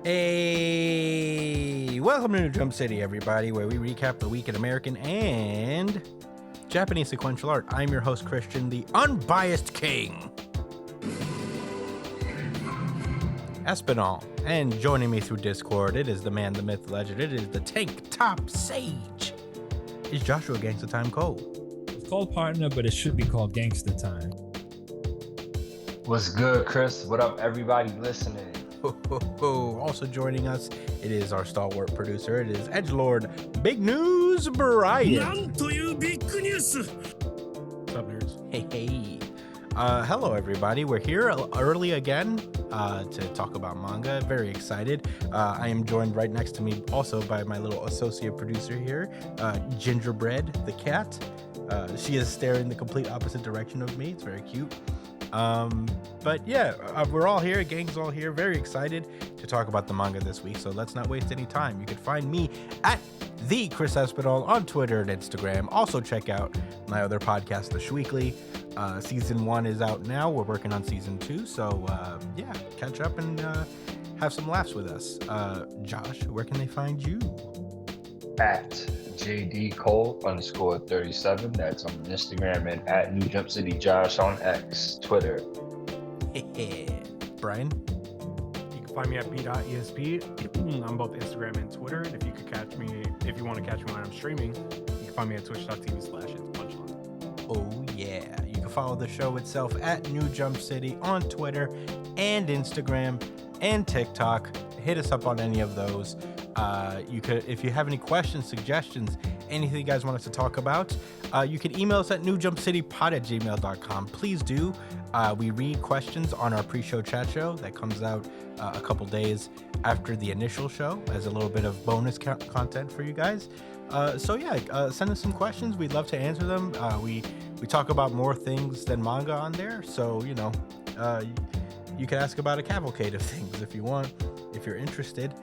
Hey, welcome to New Jump City, everybody, where we recap the week in American and Japanese sequential art. I'm your host, Christian, the unbiased king, Espinal. And joining me through Discord, it is the man, the myth, legend, it is the tank top sage. It's Joshua Gangsta Time Cole. It's called Partner, but it should be called Gangsta Time. What's good, Chris? What up, everybody listening? Also joining us, it is our stalwart producer. It is Edgelord Big News Brian. What's up, nerds? Hey. Hello, everybody. We're here early again to talk about manga. Very excited. I am joined right next to me also by my little associate producer here, Gingerbread the cat. She is staring the complete opposite direction of me. It's very cute. But yeah, we're all here. Gang's all here. Very excited to talk about the manga this week. So let's not waste any time. You can find me at the Chris Espinal on Twitter and Instagram. Also check out my other podcast, The Shweekly. Season 1 is out now. We're working on season 2. So yeah, catch up and have some laughs with us. Josh, where can they find you? At JD Cole _37. That's on Instagram, and at New Jump City Josh on X, Twitter. Brian? You can find me at b.esp on both Instagram and Twitter. And if you want to catch me when I'm streaming, you can find me at twitch.tv/itspunchline. Oh yeah. You can follow the show itself at New Jump City on Twitter and Instagram and TikTok. Hit us up on any of those. You could, if you have any questions, suggestions, anything you guys want us to talk about, you can email us at newjumpcitypod@gmail.com. Please do. We read questions on our pre-show chat show that comes out a couple days after the initial show as a little bit of bonus content for you guys. So yeah, send us some questions. We'd love to answer them. We talk about more things than manga on there. So, you know, you can ask about a cavalcade of things if you want, if you're interested.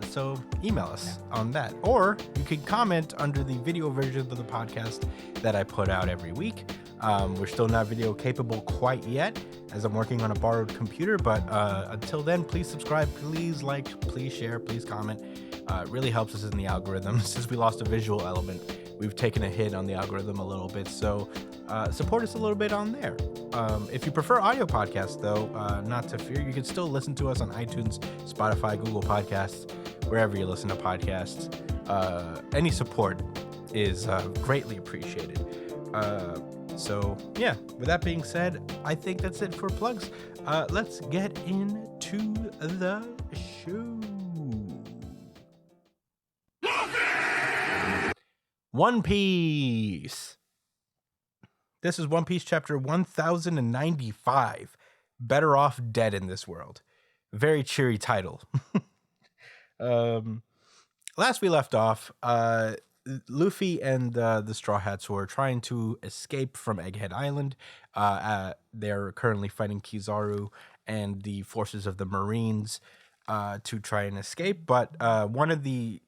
So email us on that, or you can comment under the video version of the podcast that I put out every week. We're still not video capable quite yet, as I'm working on a borrowed computer, but until then, please subscribe, please like, please share, please comment. It really helps us in the algorithm. Since we lost a visual element, we've taken a hit on the algorithm a little bit, so support us a little bit on there. If you prefer audio podcasts, though, not to fear, you can still listen to us on iTunes, Spotify, Google Podcasts, wherever you listen to podcasts. Any support is greatly appreciated. So yeah, with that being said, I think that's it for plugs. Let's get into the show. One Piece. This is One Piece chapter 1095. Better Off Dead in This World. Very cheery title. Last we left off, Luffy and the Straw Hats were trying to escape from Egghead Island. They're currently fighting Kizaru and the forces of the Marines to try and escape. But one of the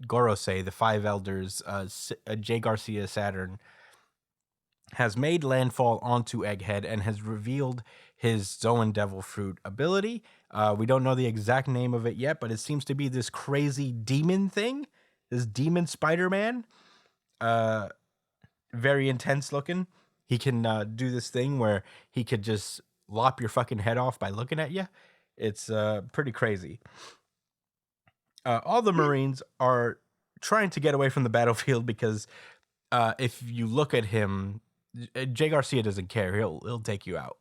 Gorosei, the five elders, Jay Garcia Saturn, has made landfall onto Egghead and has revealed his Zoan Devil Fruit ability. We don't know the exact name of it yet, but it seems to be this crazy demon thing, this demon Spider-Man. Very intense looking. He can do this thing where he could just lop your fucking head off by looking at you. It's pretty crazy. All the Marines are trying to get away from the battlefield because if you look at him, Jay Garcia doesn't care. He'll take you out.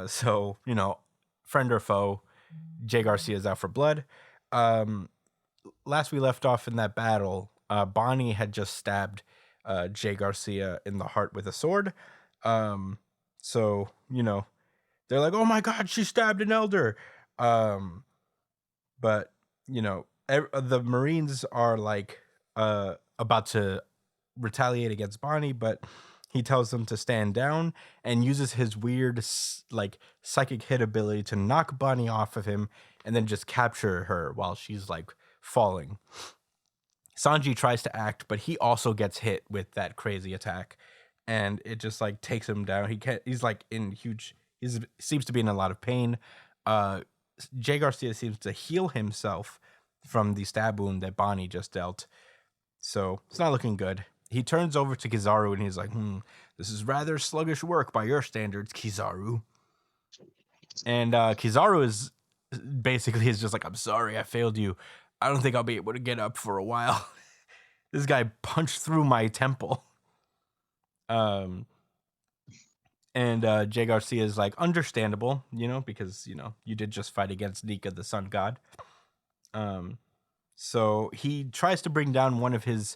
So, you know, friend or foe, Jay Garcia's out for blood. Last we left off in that battle, Bonnie had just stabbed Jay Garcia in the heart with a sword. So, you know, they're like, oh my God, she stabbed an elder. But, you know, the Marines are like about to retaliate against Bonnie, but He tells them to stand down and uses his weird, like, psychic hit ability to knock Bonnie off of him and then just capture her while she's, like, falling. Sanji tries to act, but he also gets hit with that crazy attack, and it just, like, takes him down. He's, like, he seems to be in a lot of pain. Jay Garcia seems to heal himself from the stab wound that Bonnie just dealt. So it's not looking good. He turns over to Kizaru and he's like, this is rather sluggish work by your standards, Kizaru. And Kizaru is just like, I'm sorry, I failed you. I don't think I'll be able to get up for a while. This guy punched through my temple. And Jay Garcia is like, understandable, because, you did just fight against Nika, the sun god. So he tries to bring down one of his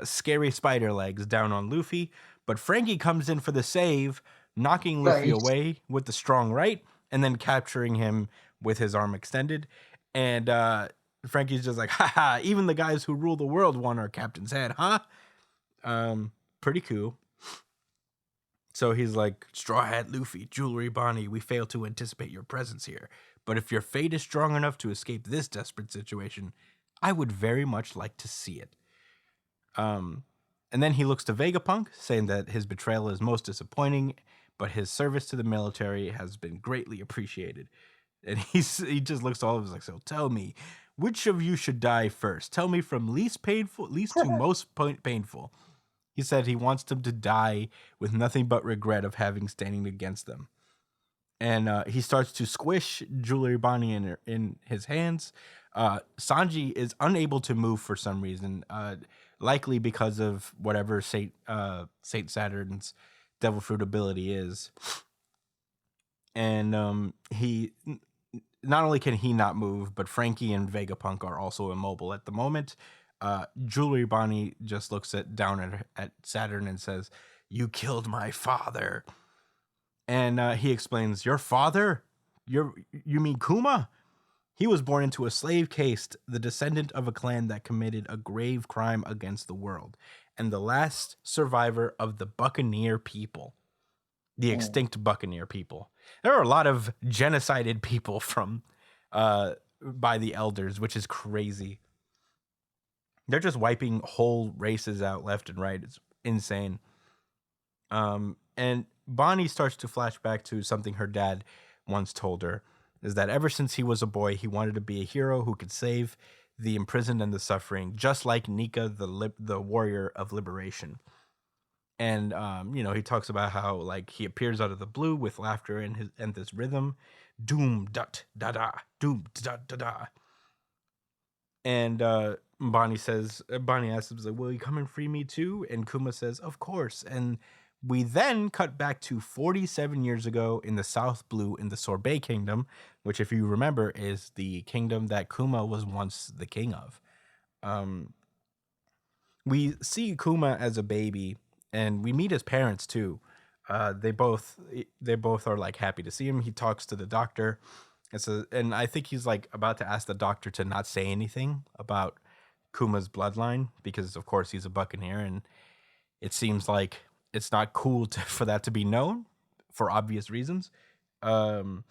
scary spider legs down on Luffy, but Frankie comes in for the save, knocking Luffy away with the strong right, and then capturing him with his arm extended. And Frankie's just like, haha, even the guys who rule the world want our captain's head, huh? Pretty cool. So he's like, Straw Hat Luffy, Jewelry Bonnie, we fail to anticipate your presence here. But if your fate is strong enough to escape this desperate situation, I would very much like to see it. And then he looks to Vegapunk, saying that his betrayal is most disappointing, but his service to the military has been greatly appreciated. And he just looks at all of us like, so tell me, which of you should die first? Tell me from least to most painful. He said he wants them to die with nothing but regret of having standing against them. And he starts to squish Jewelry Bonnie in his hands. Sanji is unable to move for some reason, likely because of whatever Saint Saturn's Devil Fruit ability is. And he not only can he not move, but Frankie and Vegapunk are also immobile at the moment. Jewelry Bonnie just looks down at Saturn and says, "You killed my father." And he explains, "Your father? You mean Kuma? He was born into a slave caste, the descendant of a clan that committed a grave crime against the world, and the last survivor of the Buccaneer people, the extinct Buccaneer people. There are a lot of genocided people from by the elders, which is crazy. They're just wiping whole races out left and right. It's insane." And Bonnie starts to flash back to something her dad once told her, is that ever since he was a boy, he wanted to be a hero who could save the imprisoned and the suffering, just like Nika, the warrior of liberation. And he talks about how like he appears out of the blue with laughter and this rhythm, doom dut da da, doom da da da. And Bonnie asks him, like, "Will you come and free me too?" And Kuma says, "Of course." And we then cut back to 47 years ago in the South Blue in the Sorbet Kingdom, which, if you remember, is the kingdom that Kuma was once the king of. We see Kuma as a baby, and we meet his parents too. They both are like happy to see him. He talks to the doctor, and I think he's like about to ask the doctor to not say anything about Kuma's bloodline because, of course, he's a Buccaneer, and it seems like it's not cool for that to be known for obvious reasons. They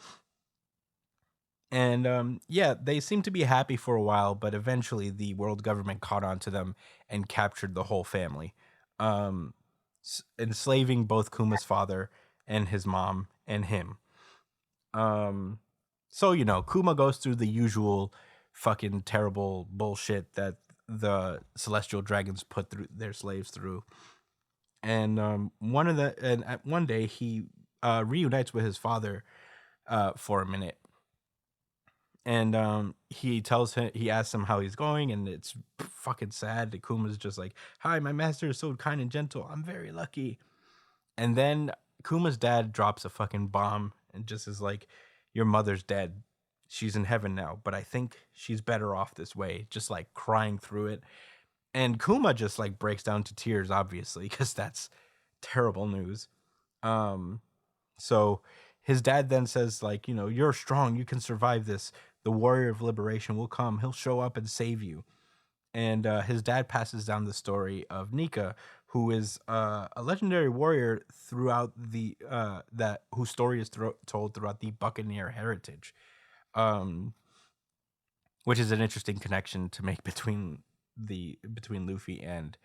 seem to be happy for a while, but eventually the world government caught on to them and captured the whole family, enslaving both Kuma's father and his mom and him. So, Kuma goes through the usual fucking terrible bullshit that the celestial dragons put through their slaves through. And one day he reunites with his father for a minute, and he asks him how he's going, and it's fucking sad. Kuma's just like, "Hi, my master is so kind and gentle. I'm very lucky." And then Kuma's dad drops a fucking bomb and just is like, "Your mother's dead. She's in heaven now, but I think she's better off this way," just like crying through it. And Kuma just like breaks down to tears, obviously, because that's terrible news. So his dad then says, like, "You're strong. You can survive this. The warrior of liberation will come. He'll show up and save you." And his dad passes down the story of Nika, who is a legendary warrior throughout the that whose story is told throughout the Buccaneer heritage, um, which is an interesting connection to make between Luffy and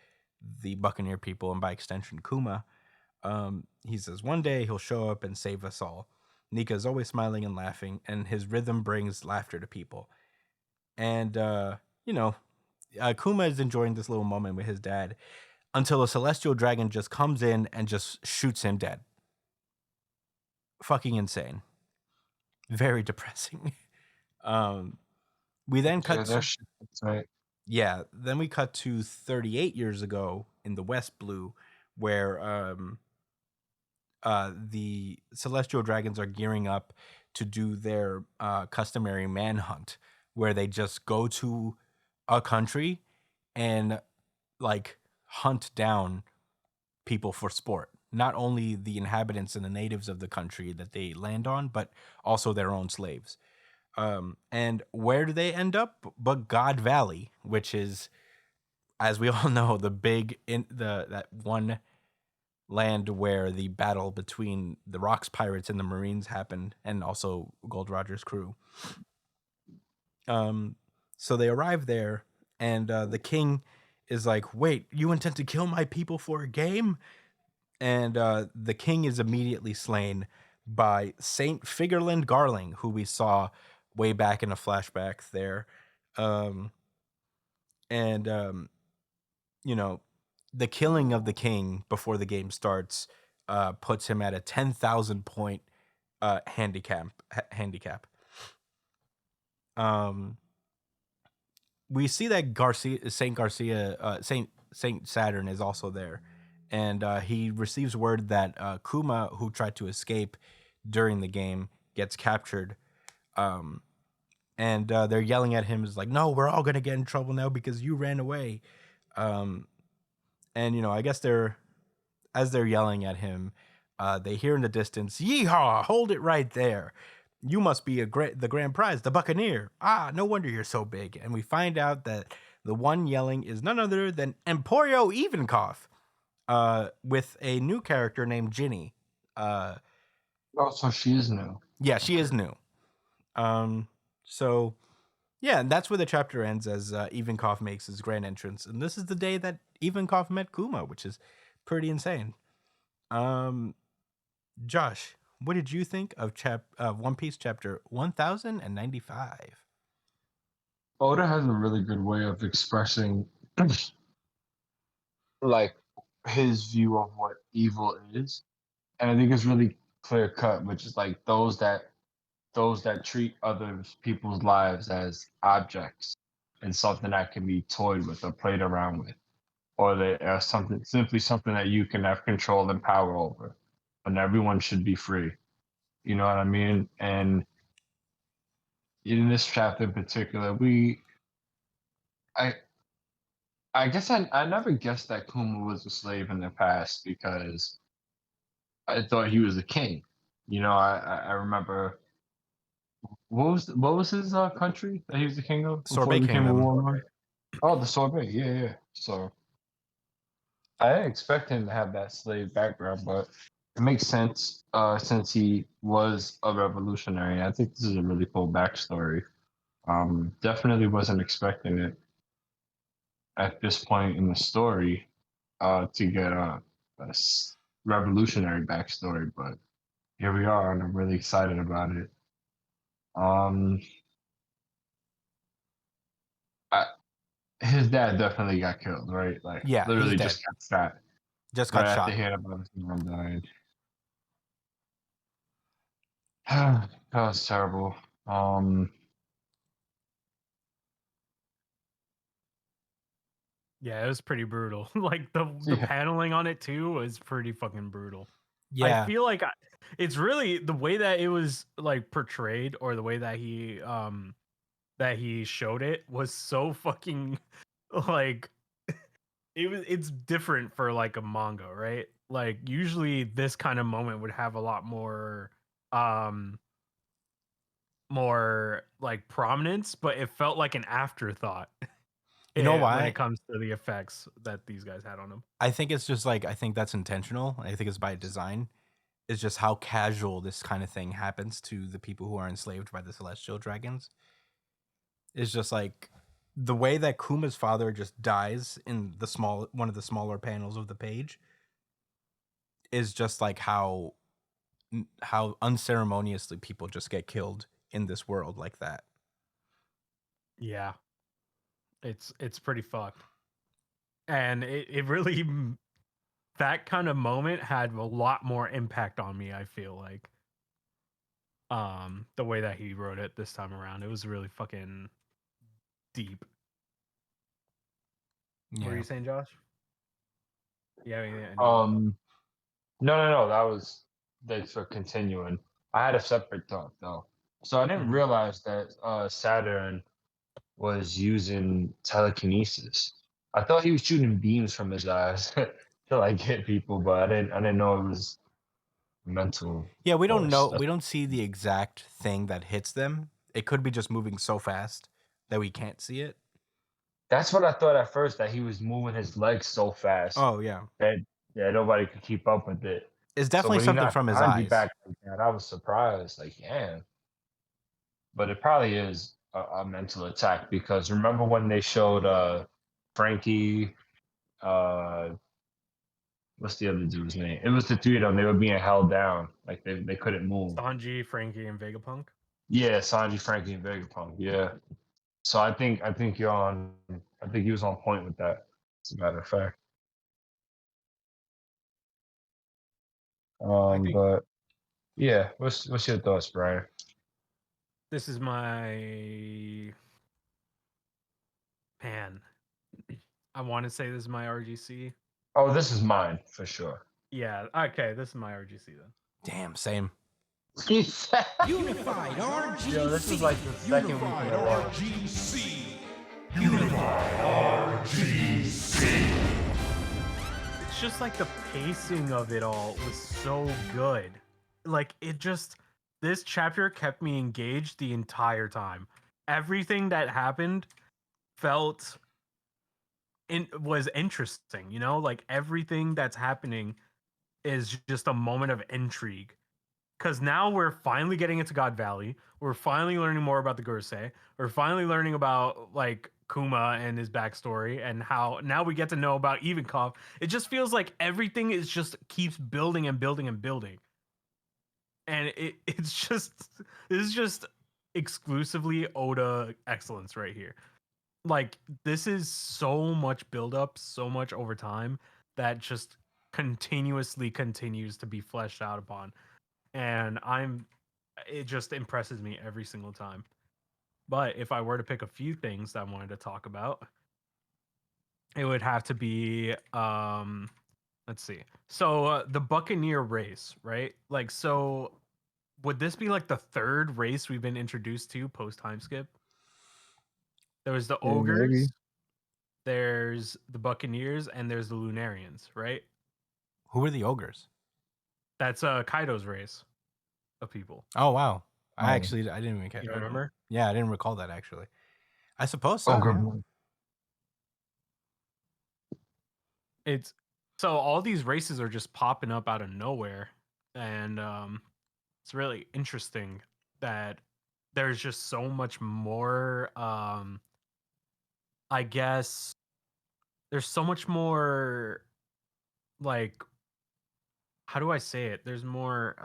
the Buccaneer people, and by extension Kuma. He says one day he'll show up and save us all. Nika is always smiling and laughing, and his rhythm brings laughter to people. And Kuma is enjoying this little moment with his dad until a celestial dragon just comes in and just shoots him dead. Fucking insane. Very depressing. We then cut then we cut to 38 years ago in the West Blue, where the celestial dragons are gearing up to do their customary manhunt, where they just go to a country and like hunt down people for sport. Not only the inhabitants and the natives of the country that they land on, but also their own slaves. And where do they end up? But God Valley, which is, as we all know, that one land where the battle between the Rocks pirates and the Marines happened, and also Gold Roger's crew. So they arrive there, and the king is like, "Wait, you intend to kill my people for a game?" And the king is immediately slain by Saint Figurland Garling, who we saw way back in a flashback there. The killing of the king before the game starts puts him at a 10,000 point handicap. We see that Saint Saturn is also there, and he receives word that Kuma, who tried to escape during the game, gets captured. And they're yelling at him, is like, "No, we're all gonna get in trouble now because you ran away." And I guess as they're yelling at him, they hear in the distance, "Yeehaw! Hold it right there! You must be the grand prize, the Buccaneer. Ah, no wonder you're so big." And we find out that the one yelling is none other than Emporio Ivankov, with a new character named Ginny. So she is new. Yeah, she is new. So, yeah, and that's where the chapter ends, as Ivankov makes his grand entrance. And this is the day that Ivankov met Kuma, which is pretty insane. Josh, what did you think of One Piece chapter 1095? Oda has a really good way of expressing like his view of what evil is. And I think it's really clear cut, which is like those that treat other people's lives as objects and something that can be toyed with or played around with, or they are simply something that you can have control and power over, and everyone should be free. You know what I mean? And in this chapter in particular, I guess I never guessed that Kuma was a slave in the past, because I thought he was a king. I remember, what was his country that he was the king of before Sorbet he became a Kingdom. warlord? Oh, the Sorbet. Yeah. So I didn't expect him to have that slave background, but it makes sense since he was a revolutionary. I think this is a really cool backstory. Definitely wasn't expecting it at this point in the story to get a revolutionary backstory, but here we are, and I'm really excited about it. His dad definitely got killed, right? Like, Yeah, literally he's just got shot. Just got Right shot. after hearing about his mom dying. That was terrible. Yeah, it was pretty brutal. Like the paneling on it too was pretty fucking brutal. Yeah. I feel like it's really the way that it was like portrayed, or the way that he showed it was so fucking like it's different for like a manga, right? Like usually this kind of moment would have a lot more more like prominence, but it felt like an afterthought. You know when why? it comes to the effects that these guys had on him. I think it's just like I think that's intentional. I think it's by design. It's just how casual this kind of thing happens to the people who are enslaved by the celestial dragons. It's just like the way that Kuma's father just dies in the one of the smaller panels of the page is just like how unceremoniously people just get killed in this world like that. Yeah, it's pretty fucked, and it really that kind of moment had a lot more impact on me. I feel like the way that he wrote it this time around, it was really fucking deep. What were Yeah. you saying, Josh? Yeah. No. That was thanks for continuing. I had a separate thought though. So I didn't Mhm. realize that Saturn was using telekinesis. I thought he was shooting beams from his eyes to like hit people, but I didn't know it was mental Yeah, we don't force. know. We don't see the exact thing that hits them. It could be just moving so fast that we can't see it. That's what I thought at first, that he was moving his legs so fast Oh yeah, that nobody could keep up with it. it's So definitely when he something knocked from his Hanji eyes. back like that, I was surprised. Like, yeah, but it probably is a mental attack because remember when they showed Frankie, uh, what's the other dude's name? It was the three of them. They were being held down, like they couldn't move. Sanji, Frankie, and Vegapunk. Yeah, Sanji, Frankie, and Vegapunk. Yeah. So I think you're on. I think he was on point with that. As a matter of fact. I think But yeah, what's your thoughts, Brian? this is my man. I want to say this is my RGC. Oh, this is mine for sure. Yeah. Okay. This is my RGC then. Damn, same. Unified RGC. Yo, this is like the second week in a row. RGC. Unified RGC. It's just like the pacing of it all was so good. Like this chapter kept me engaged the entire time. Everything that happened felt was interesting, you know? Like everything that's happening is just a moment of intrigue. Cause now we're finally getting into God Valley. We're finally learning more about the Gursei. We're finally learning about like Kuma and his backstory and how now we get to know about Ivankov. It just feels like everything is just keeps building and building and building. And it's just this is just exclusively Oda excellence right here. Like this is so much build up, so much over time that just continuously continues to be fleshed out upon. And it just impresses me every single time. But if I were to pick a few things that I wanted to talk about, it would have to be let's see. So the Buccaneer race, right? Like so would this be like the third race we've been introduced to post time skip? There was the Yeah, ogres, maybe. there's the Buccaneers, and there's the Lunarians, right? Who are the ogres? That's Kaido's race of people. Oh wow, Oh. I didn't even You don't remember? Yeah, I didn't recall that actually. I suppose so. Ogre yeah. Boy. It's so all these races are just popping up out of nowhere, and it's really interesting that there's just so much more. I guess there's so much more. Like, how do I say it? There's more.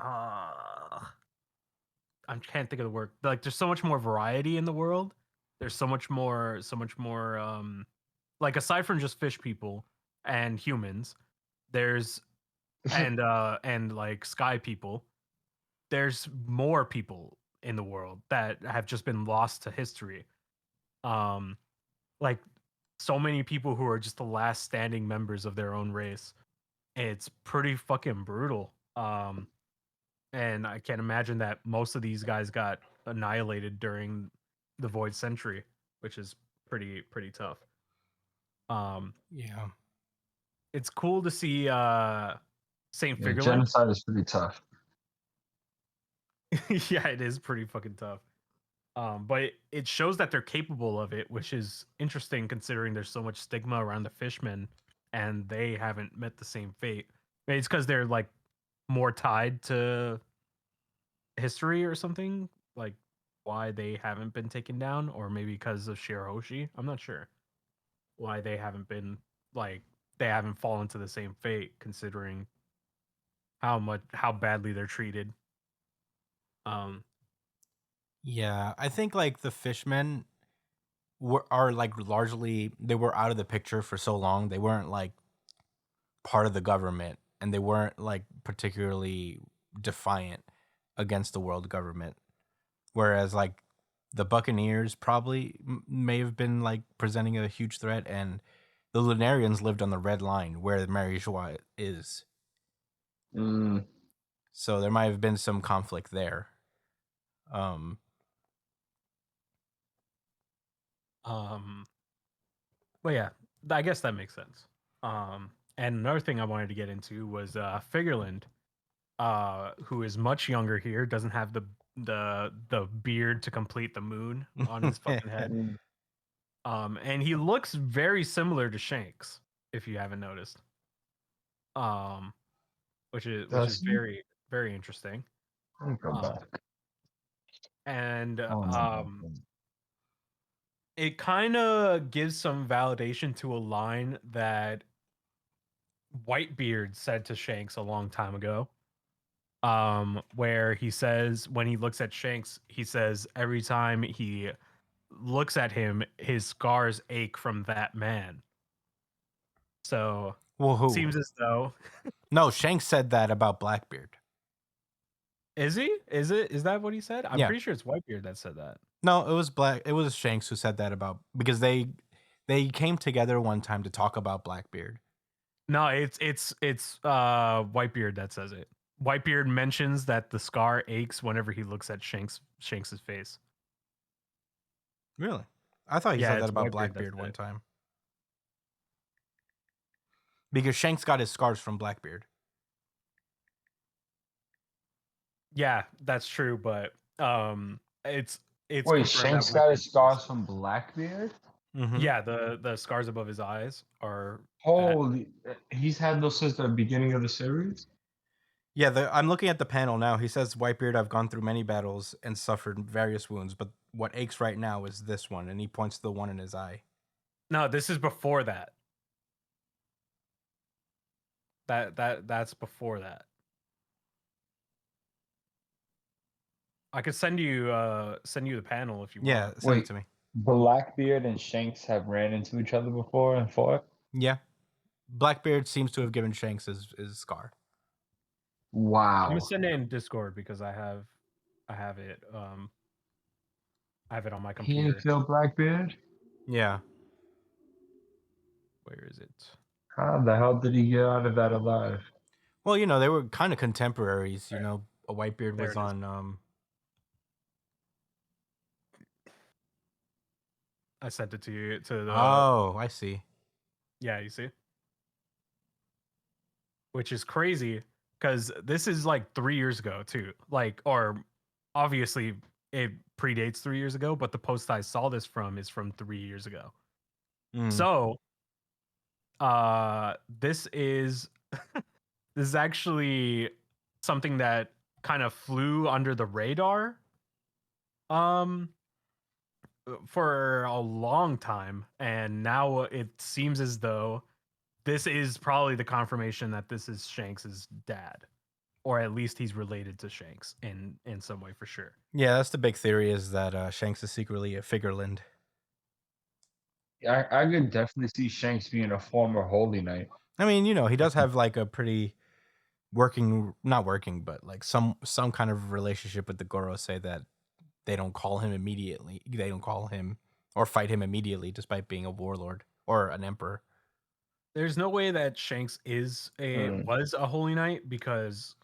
I can't think of the word. Like, there's so much more variety in the world. There's so much more. So much more. Like aside from just fish people and humans, there's and like sky people, there's more people in the world that have just been lost to history. um like so many people who are just the last standing members of their own race. It's pretty fucking brutal. And I can't imagine that most of these guys got annihilated during the Void Century, which is pretty tough. Yeah. It's cool to see Saint Yeah, Figureland. genocide is pretty tough. Yeah, it is pretty fucking tough. But it shows that they're capable of it, which is interesting considering there's so much stigma around the fishmen, and they haven't met the same fate. Maybe it's because they're like more tied to history or something, like why they haven't been taken down, or maybe because of Shirahoshi. I'm not sure why they haven't been like they haven't fallen to the same fate, considering how badly they're treated. Um, Yeah, I think like the fishmen are like largely they were out of the picture for so long. They weren't like part of the government, and they weren't like particularly defiant against the world government. Whereas like the Buccaneers probably may have been like presenting a huge threat, and the Lunarians lived on the red line where Mary Joie is. Mm. So there might have been some conflict there. Um, But yeah, I guess that makes sense. And another thing I wanted to get into was Figureland, who is much younger here, doesn't have the beard to complete the moon on his fucking head. Mm. And he looks very similar to Shanks, if you haven't noticed. Which is Does he? very very interesting. Let me go Um, back. And I don't know about that. it kind of gives some validation to a line that Whitebeard said to Shanks a long time ago. Where he says when he looks at Shanks, he says every time he looks at him, his scars ache from that man. So well, who? seems as though No, Shanks said that about Blackbeard. is he? Is that what he said? I'm Yeah. pretty sure it's Whitebeard that said that. No, it was Shanks who said that about because they came together one time to talk about Blackbeard. No, it's Whitebeard that says it. Whitebeard mentions that the scar aches whenever he looks at Shanks's face. Really? I thought he Yeah, said that it's about Whitebeard that Blackbeard said one it. time. Because Shanks got his scars from Blackbeard. Yeah, that's true, but it's Wait, confirmed Shanks that got Whitebeard his scars from Blackbeard? Mm-hmm. Yeah, the scars above his eyes are Holy, he's had those since the beginning of the series? Yeah, I'm looking at the panel now. He says, Whitebeard, I've gone through many battles and suffered various wounds, but what aches right now is this one. And he points to the one in his eye. no, this is before that. That's before that. I could send you the panel if you Yeah, want. send it Wait. to me. Blackbeard and Shanks have ran into each other before and fought? Yeah. Blackbeard seems to have given Shanks his scar. I'm Wow. gonna send it in Discord because I have it I have it on my He computer. didn't kill Blackbeard? Yeah. Where is it? How the hell did he get out of that alive? Well, you know, they were kind of contemporaries. You know, a Whitebeard There was it is. on. I sent it to you to the Oh, I see. yeah, you see? Which is crazy because this is like 3 years ago too. Like, or obviously it predates 3 years ago, but the post I saw this from is from 3 years ago. Mm. So, this is this is actually something that kind of flew under the radar for a long time, and now it seems as though this is probably the confirmation that this is Shanks's dad, or at least he's related to Shanks in some way for sure. Yeah, that's the big theory is that Shanks is secretly a Figureland. I could definitely see Shanks being a former Holy Knight. I mean, you know, he does have like a pretty not working, but like some kind of relationship with the Gorosei that they don't call him immediately. They don't call him or fight him immediately, despite being a warlord or an emperor. There's no way that Shanks was a Holy Knight because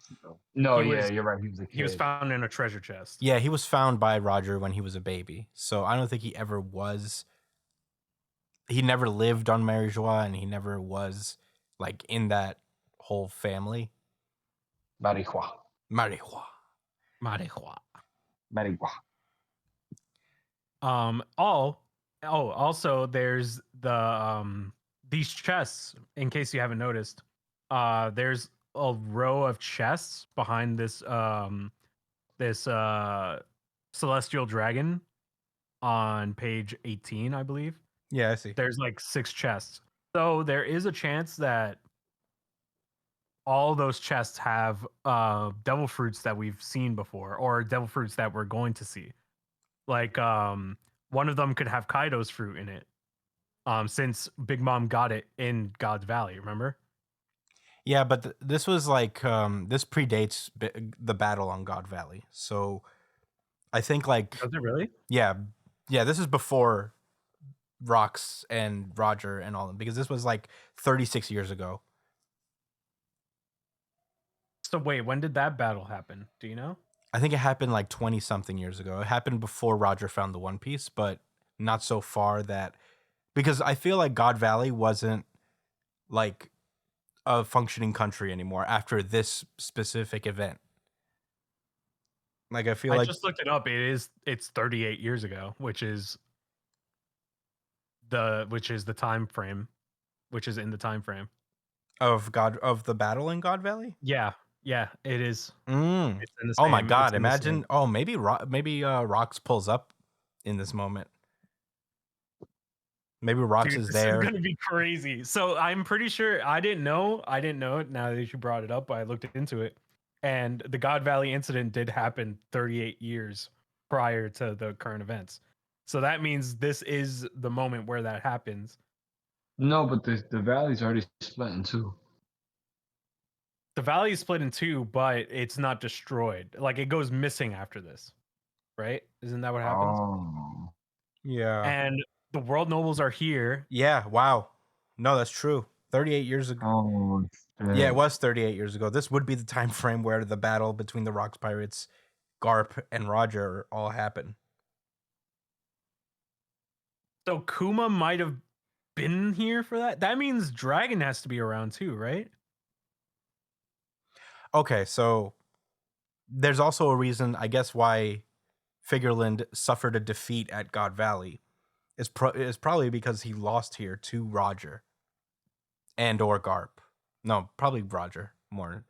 No, He yeah, was- you're right. He was a kid. he was found in a treasure chest. Yeah, he was found by Roger when he was a baby, so I don't think he ever was. He never lived on Mary Joie, and he never was like in that whole family. Marijuana. Mary Joie. Marihua. Marijuana. Also there's these chests, in case you haven't noticed. There's a row of chests behind this celestial dragon on page 18, I believe. Yeah, I see. There's like 6 chests. So there is a chance that all those chests have devil fruits that we've seen before, or devil fruits that we're going to see. Like one of them could have Kaido's fruit in it. Since Big Mom got it in God's Valley, remember? Yeah, but this was like this predates the battle on God Valley. So I think like Does it really? yeah, this is before Rox and Roger and all them, because this was like 36 years ago. So wait, when did that battle happen? Do you know? I think it happened like 20 something years ago. It happened before Roger found the One Piece, but not so far that, because I feel like God Valley wasn't like a functioning country anymore after this specific event. Like I feel I like just looked it up. It's 38 years ago, which is the time frame, which is in the time frame. of the battle in God Valley. Yeah, it is. Mm. It's in the Oh my same- it's God! in the same- Imagine. Oh, maybe Rox pulls up in this moment. Maybe Rox Dude, is this there. is gonna be crazy. So I'm pretty sure I didn't know it. Now that you brought it up, I looked into it, and the God Valley incident did happen 38 years prior to the current events. So that means this is the moment where that happens. No, but the valley's already split in two. The valley is split in two, but it's not destroyed. Like it goes missing after this, right? Isn't that what happens? Oh. Yeah. And the world nobles are here. Yeah. Wow. No, that's true. 38 years ago. Oh. Yeah, it was 38 years ago. This would be the time frame where the battle between the Rox Pirates, Garp, and Roger all happen. So Kuma might have been here for that. That means Dragon has to be around too, right? Okay, so there's also a reason, I guess, why Figureland suffered a defeat at God Valley. Is probably because he lost here to Roger and or Garp. No, probably Roger more.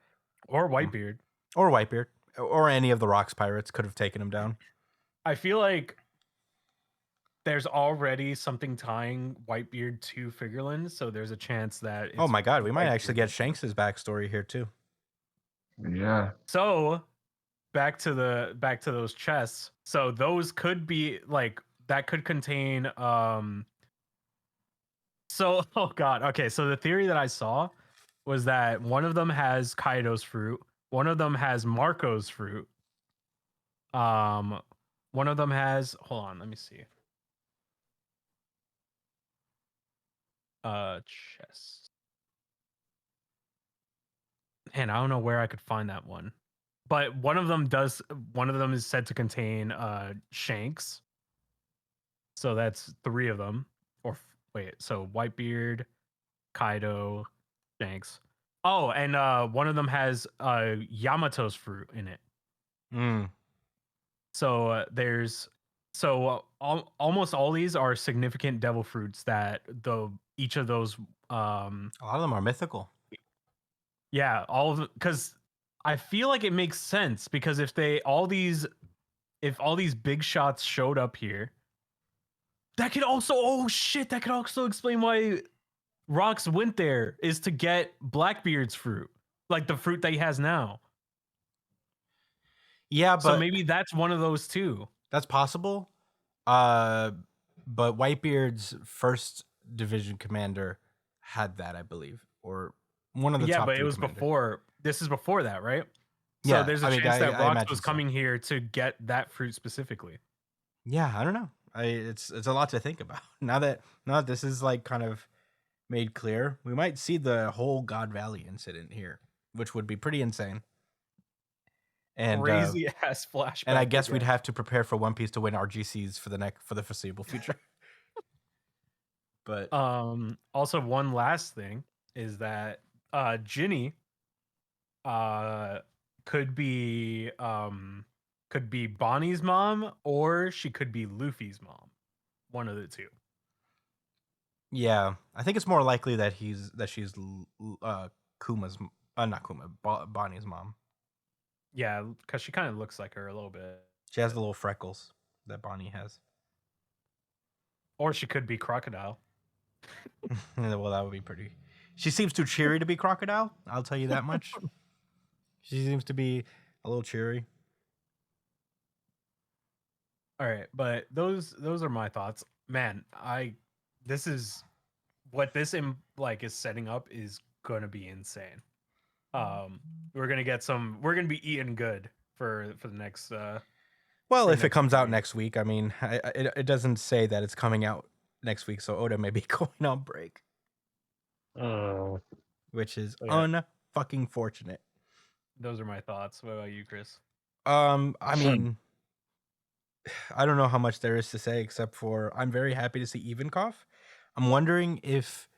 Or Whitebeard. Or Whitebeard. Or any of the Rox Pirates could have taken him down. I feel like there's already something tying Whitebeard to Figureland, so there's a chance that Oh my God, we might Whitebeard. actually get Shanks's backstory here too. Yeah. So back to those chests. So those could be like that could contain so oh god. Okay, so the theory that I saw was that one of them has Kaido's fruit, one of them has Marco's fruit. One of them has, hold on, let me see. Chest. And I don't know where I could find that one. But one of them is said to contain Shanks. So that's 3 of them. Or wait, so Whitebeard, Kaido, Shanks. Oh, and one of them has Yamato's fruit in it. Mm. So almost all these are significant devil fruits that each of those A lot of them are mythical. yeah, all of them, because I feel like it makes sense, because if all these big shots showed up here, that could also explain why Rox went there, is to get Blackbeard's fruit, like the fruit that he has now. Yeah, but So maybe that's one of those too. that's possible. But Whitebeard's first division commander had that, I believe, or one of the Yeah, top but it 3 was commanders. before. This is before that, right? So Yeah, there's a I mean, chance that I Rox imagine was so. coming here to get that fruit specifically. Yeah, I don't know. It's a lot to think about. Now that this is like kind of made clear, we might see the whole God Valley incident here, which would be pretty insane. And Crazy ass flashback. and I guess we'd again. have to prepare for One Piece to win RGCs for the foreseeable future. But Also one last thing is that Ginny could be could be Bonnie's mom or she could be Luffy's mom. One of the two. Yeah, I think it's more likely that she's Kuma's not Kuma, Bonnie's mom. Yeah, because she kind of looks like her a little bit. She has the little freckles that Bonnie has. Or she could be Crocodile. Well, that would be pretty. She seems too cheery to be Crocodile. I'll tell you that much. She seems to be a little cheery. All right, but those are my thoughts. Man, this is what this is setting up is going to be insane. We're going to be eating good for the next Well, for if it next comes out week. next week, I mean, it doesn't say that it's coming out next week, so Oda may be going on break, which is Yeah. unfucking fortunate. Those are my thoughts. What about you, Chris? I mean, I don't know how much there is to say except for I'm very happy to see Ivankov. I'm wondering if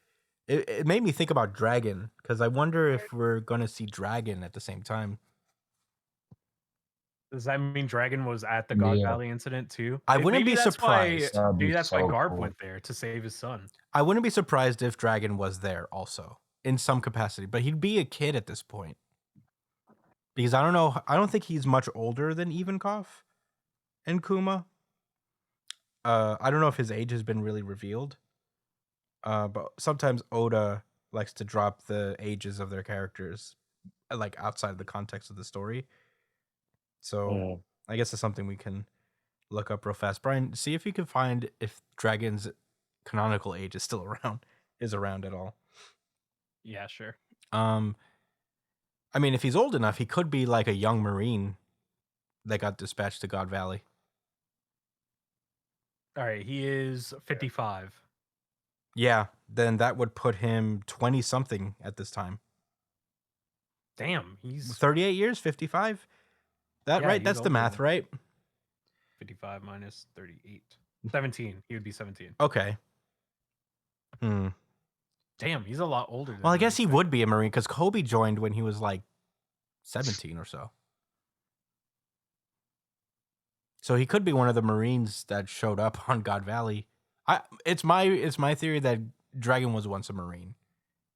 it made me think about Dragon because I wonder if we're gonna see Dragon at the same time. Does that mean Dragon was at the God Yeah. Valley incident too? I wouldn't Maybe be that's surprised. That'd be Maybe that's why so Garp cool. went there to save his son. I wouldn't be surprised if Dragon was there also in some capacity, but he'd be a kid at this point. Because I don't know, I don't think he's much older than Ivankov and Kuma. I don't know if his age has been really revealed. But sometimes Oda likes to drop the ages of their characters like outside the context of the story. So I guess it's something we can look up real fast. Brian, see if you can find if Dragon's canonical age is still around at all. Yeah, sure. I mean, if he's old enough, he could be like a young Marine that got dispatched to God Valley. All right, he is 55. Yeah, then that would put him 20 something at this time. Damn, he's 38 years, 55. That Yeah, right? he's That's the older math, than- right? 55 minus 38. 17. He would be 17. Okay. Damn, he's a lot older than Well, I I guess he expected. would be a Marine because Kobe joined when he was like 17 or so. So he could be one of the Marines that showed up on God Valley. It's my theory that Dragon was once a Marine,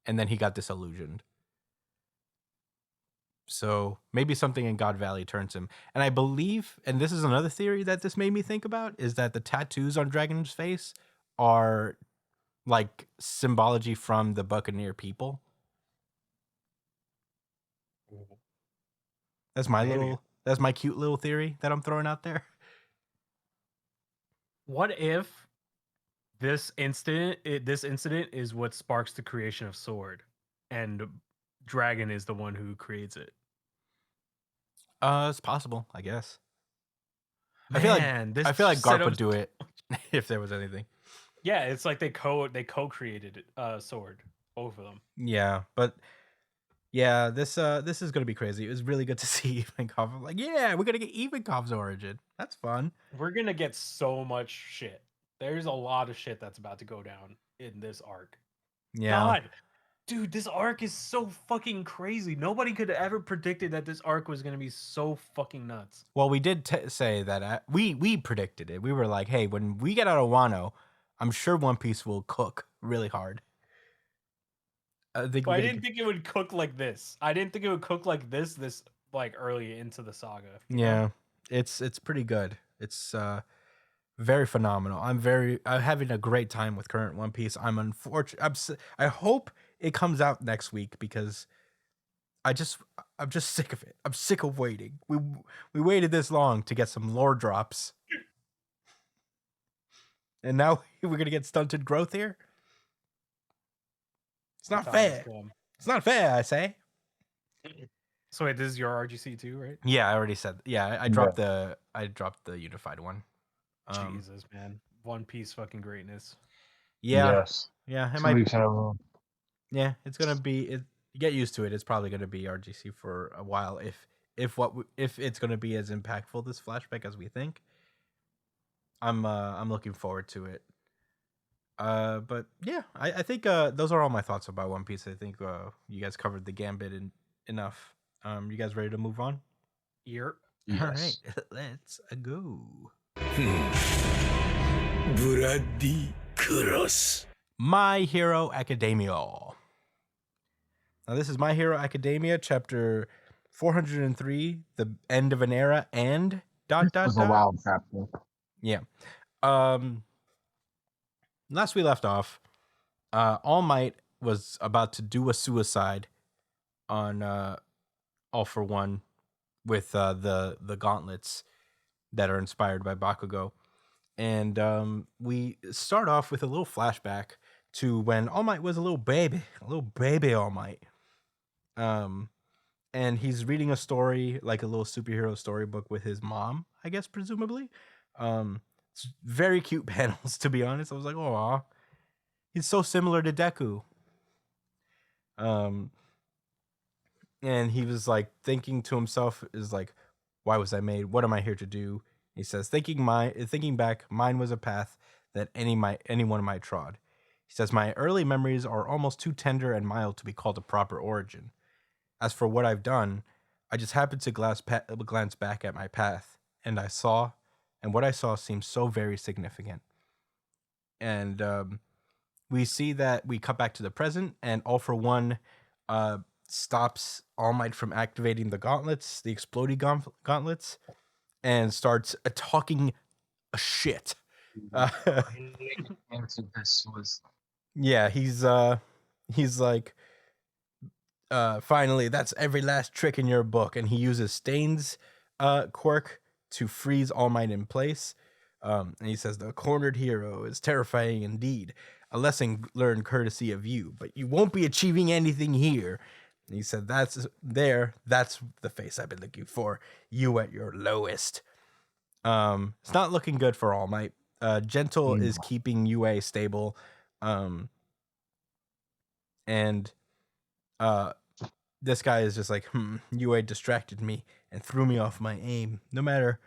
and then he got disillusioned. So maybe something in God Valley turns him. And I believe, and this is another theory that this made me think about, is that the tattoos on Dragon's face are like symbology from the Buccaneer people. That's Maybe. that's my cute little theory that I'm throwing out there. What if this incident is what sparks the creation of Sword, and Dragon is the one who creates it? It's possible, I guess. I feel like set Garp would up- do it if there was anything. Yeah, it's like they co-created Sword, both of them. Yeah, but yeah, this is gonna be crazy. It was really good to see Ivankov. I'm like, yeah, we're gonna get Ivankov's origin. That's fun. We're gonna get so much shit. There's a lot of shit that's about to go down in this arc. Yeah. God, dude, this arc is so fucking crazy. Nobody could have ever predicted that this arc was gonna be so fucking nuts. Well, we did say that we predicted it. We were like, hey, when we get out of Wano, I'm sure One Piece will cook really hard. I think But I didn't think it would cook like this. I didn't think it would cook like this like early into the saga. you know? Yeah, it's pretty good. It's very phenomenal. I'm having a great time with current One Piece. I'm unfortunate. I hope it comes out next week because I'm just sick of it. I'm sick of waiting. We waited this long to get some lore drops, and now we're gonna get stunted growth here. It's not Time is fair. come. It's not fair, I say. So wait, this is your RGC too, right? Yeah, I already said. Yeah, I dropped the unified one. Jesus, man. One Piece fucking greatness. Yeah, Yes. yeah, it 2 might. weeks in a row. Yeah, it's gonna be. You get used to it. It's probably gonna be RGC for a while. If it's gonna be as impactful this flashback as we think. I'm looking forward to it. But yeah, I think those are all my thoughts about One Piece. I think you guys covered the gambit enough. You guys ready to move on? Year. All right, Yes. let's go. ブラッディ・クロス My Hero Academia. Now, this is My Hero Academia, chapter 403, The End of an Era, and This was a wild chapter. Yeah. Last we left off, All Might was about to do a suicide on All for One with the gauntlets that are inspired by Bakugo. And we start off with a little flashback to when All Might was a little baby All Might. And he's reading a story, like a little superhero storybook with his mom, I guess, presumably. It's very cute panels, to be honest. I was like, oh, he's so similar to Deku. And he was like thinking to himself, is like, why was I made? What am I here to do? He says, thinking back, mine was a path that anyone might trod. He says, my early memories are almost too tender and mild to be called a proper origin. As for what I've done, I just happened to glance back at my path, and what I saw seemed so very significant. And we see that we cut back to the present, and All for One stops All Might from activating the gauntlets, the exploding gauntlets, and starts talking shit. Answer this was Yeah, he's like, finally, that's every last trick in your book, and he uses Stain's quirk to freeze All Might in place. And he says, the cornered hero is terrifying indeed. A lesson learned courtesy of you, but you won't be achieving anything here. And he said, that's the face I've been looking for. You at your lowest. It's not looking good for All Might. Gentle is keeping UA stable. And this guy is just like, UA distracted me and threw me off my aim. No matter,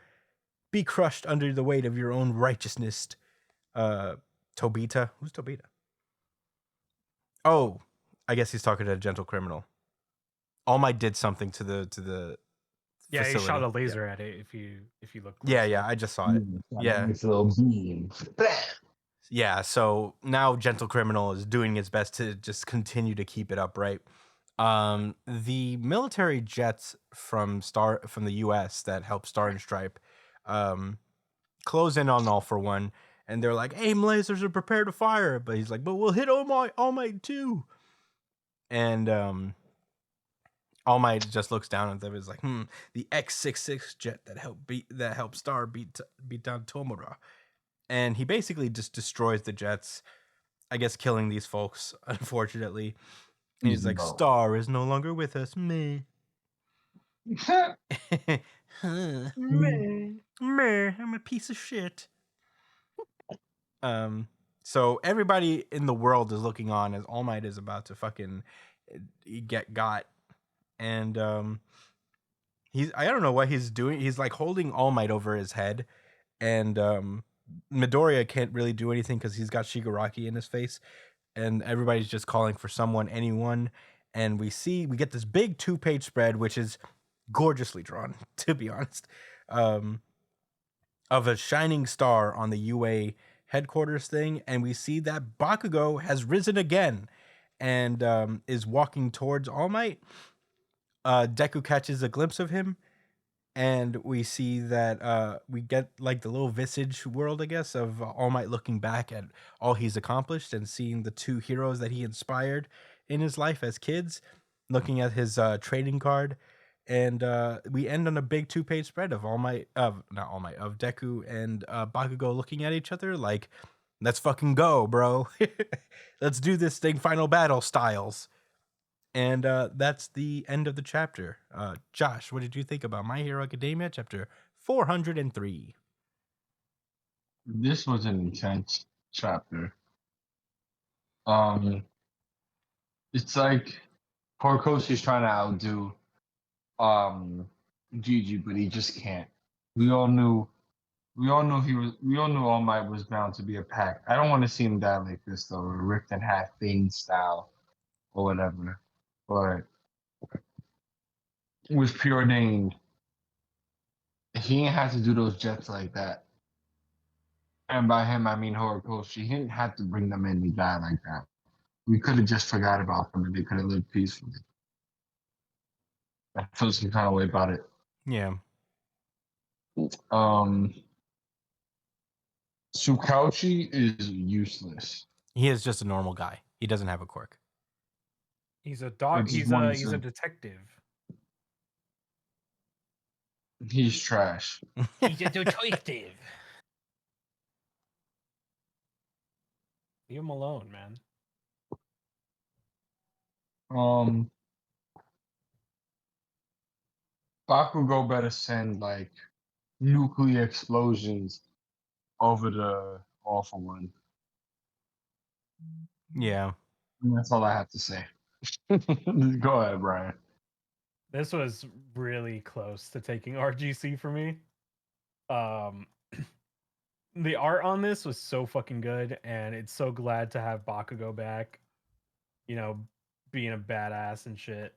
be crushed under the weight of your own righteousness. Tobita? Who's Tobita? Oh, I guess he's talking to a gentle criminal. All Might did something to the Yeah, facility. he shot a laser at it. If you look. Yeah, closely. I just saw it. Yeah. Nice little beam. Yeah, so now Gentle Criminal is doing its best to just continue to keep it upright. The military jets from the US that help Star and Stripe close in on All for One, and they're like, aim lasers and prepare to fire. But he's like, but we'll hit All Might too. And All Might just looks down at them and is like, the X-66 jet that helped Star beat down Tomura. And he basically just destroys the jets, I guess, killing these folks, unfortunately. And he's like, Star is no longer with us. Meh. Meh. I'm a piece of shit. So everybody in the world is looking on as All Might is about to fucking get got. And I don't know what he's doing. He's like holding All Might over his head. And Midoriya can't really do anything because he's got Shigaraki in his face, and everybody's just calling for anyone. And we get this big 2-page spread, which is gorgeously drawn, to be honest, of a shining star on the UA headquarters thing. And we see that Bakugo has risen again and is walking towards All Might. Deku catches a glimpse of him. And we see that we get like the little visage world, I guess, of All Might looking back at all he's accomplished and seeing the two heroes that he inspired in his life as kids, looking at his trading card. And we end on a big 2-page spread of of Deku and Bakugo looking at each other like, let's fucking go, bro. Let's do this thing, final battle styles. And that's the end of the chapter. Josh, what did you think about My Hero Academia, chapter 403? This was an intense chapter. It's like Horikoshi's trying to outdo Gigi, but he just can't. We all knew All Might was bound to be a pack. I don't want to see him die like this though, ripped in half Bane style or whatever. But was preordained he didn't have to do those jets like that. And by him, I mean Horikoshi. He didn't have to bring them in to die like that. We could have just forgot about them and they could have lived peacefully. I feel some kind of way about it. Yeah. Um, Tsukauchi is useless. He is just a normal guy. He doesn't have a quirk. He's a I dog. just He's wanted a to- detective. He's trash. He's a detective. Leave him alone, man. Bakugo better send like nuclear explosions over the All for One. Yeah. And that's all I have to say. Go ahead, Brian. This was really close to taking RGC for me. The art on this was so fucking good, and it's so glad to have Bakugo back. You know, being a badass and shit.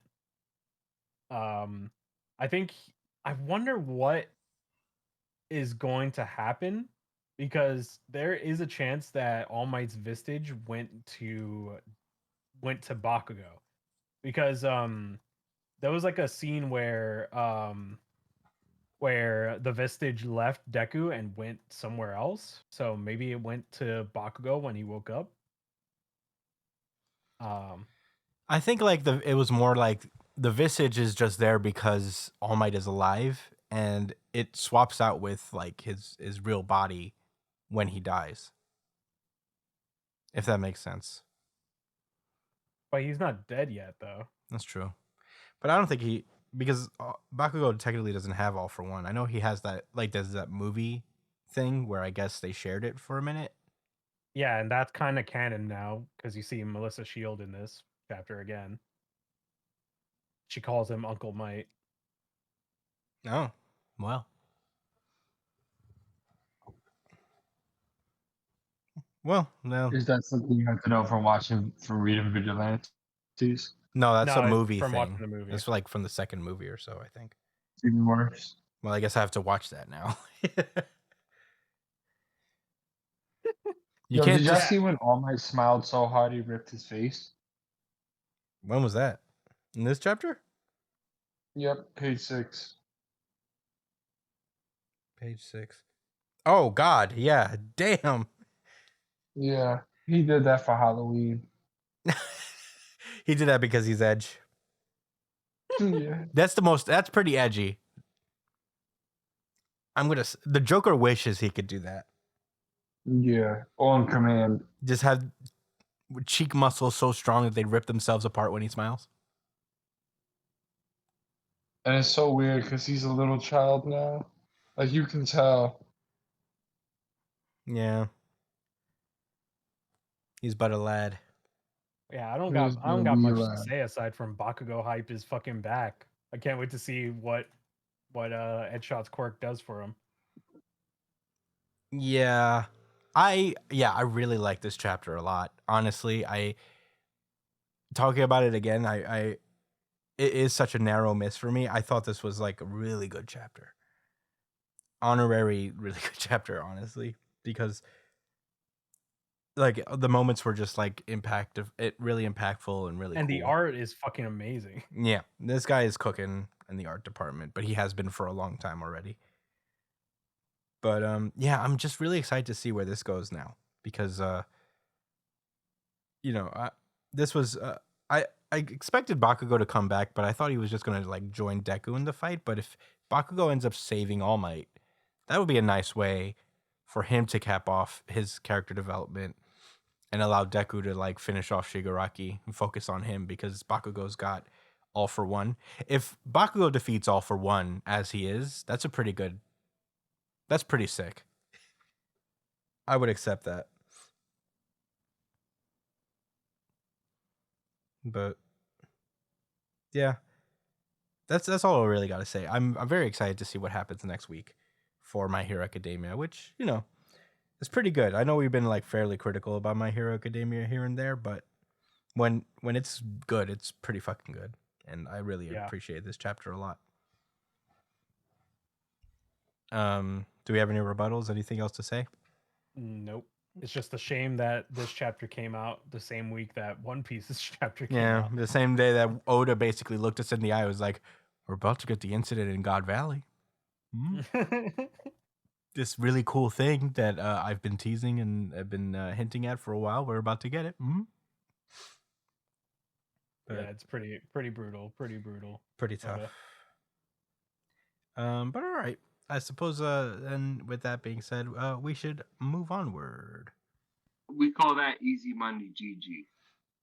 I think I wonder what is going to happen because there is a chance that All Might's Vistage went to Bakugo because there was like a scene where the Vestige left Deku and went somewhere else. So maybe it went to Bakugo when he woke up. I think like it was more like the Visage is just there because All Might is alive, and it swaps out with like his real body when he dies. If that makes sense. But he's not dead yet, though. That's true. But I don't think because Bakugo technically doesn't have All for One. I know he has that, like, there's that movie thing where I guess they shared it for a minute. Yeah, and that's kind of canon now because you see Melissa Shield in this chapter again. She calls him Uncle Might. Oh, well. Well, no. Is that something you have to know from reading Vigilantes? No, that's No, a it's movie from thing. watching the movie. It's like from the second movie or so, I think. It's even worse. Well, I guess I have to watch that now. You Yo, can't did y'all just. see when All Might smiled so hard he ripped his face? When was that? In this chapter? Yep, page 6. Page 6. Oh, God. Yeah. Damn. Yeah, he did that for Halloween. He did that because he's Edge. Yeah. That's pretty edgy. The Joker wishes he could do that. Yeah, on command. Just have cheek muscles so strong that they rip themselves apart when he smiles. And it's so weird because he's a little child now. Like, you can tell. Yeah. He's but a lad. Yeah, I don't He's got gonna be much to alive. say aside from Bakugo hype is fucking back. I can't wait to see what Edshot's quirk does for him. Yeah. I really like this chapter a lot. Honestly, talking about it again, it is such a narrow miss for me. I thought this was like a really good chapter. Honorary, really good chapter, honestly, because like the moments were just like really impactful and really And cool. the art is fucking amazing. Yeah, this guy is cooking in the art department, but he has been for a long time already. But yeah, I'm just really excited to see where this goes now because this was I expected Bakugo to come back, but I thought he was just gonna like join Deku in the fight. But if Bakugo ends up saving All Might, that would be a nice way for him to cap off his character development and allow Deku to like finish off Shigaraki and focus on him because Bakugo's got All for One. If Bakugo defeats All for One as he is, that's pretty sick. I would accept that. But yeah, that's all I really got to say. I'm very excited to see what happens next week for My Hero Academia, which is pretty good. I know we've been like fairly critical about My Hero Academia here and there, but when it's good, it's pretty fucking good, and I really appreciate this chapter a lot. Do we have any rebuttals? Anything else to say? Nope. It's just a shame that this chapter came out the same week that One Piece's chapter came Yeah, out. the same day that Oda basically looked us in the eye, and was like, "We're about to get the incident in God Valley. This really cool thing that I've been teasing and I've been hinting at for a while. We're about to get it. Yeah, it's pretty brutal. Pretty brutal. Pretty tough. Oda. But all right. I suppose. And with that being said, we should move onward. We call that easy money, GG.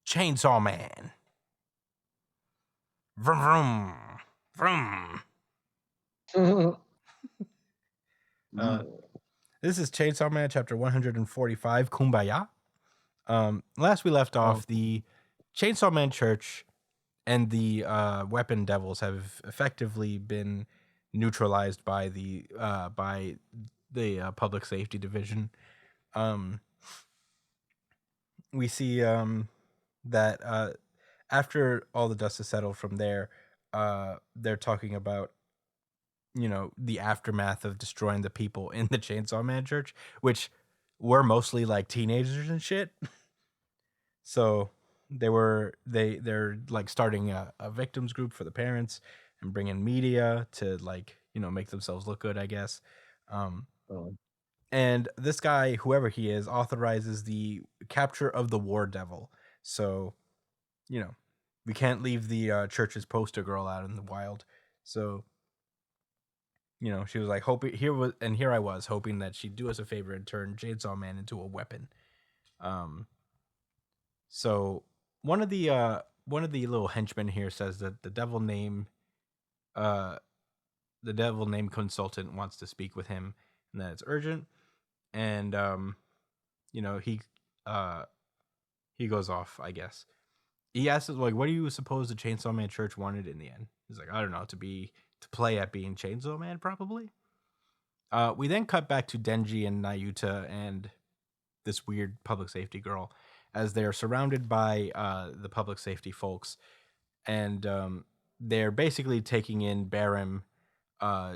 Chainsaw Man. Vroom vroom vroom. This is Chainsaw Man chapter 145, Kumbaya. Last we left off, the Chainsaw Man Church and the weapon devils have effectively been neutralized by the public safety division. We see that after all the dust is settled from there, they're talking about, you know, the aftermath of destroying the people in the Chainsaw Man Church, which were mostly like teenagers and shit. So they're like starting a victims group for the parents and bringing media to, like, you know, make themselves look good, I guess. And this guy, whoever he is, authorizes the capture of the War Devil. So, you know, we can't leave the church's poster girl out in the wild. So, you know, she was like, here I was hoping that she'd do us a favor and turn Chainsaw Man into a weapon. So one of the little henchmen here says that the devil name consultant wants to speak with him and that it's urgent. And you know, he goes off, I guess. He asks, like, what do you suppose the Chainsaw Man Church wanted in the end? He's like, I don't know, to play at being Chainsaw Man, probably. We then cut back to Denji and Nayuta and this weird public safety girl as they're surrounded by the public safety folks, and they're basically taking in Barem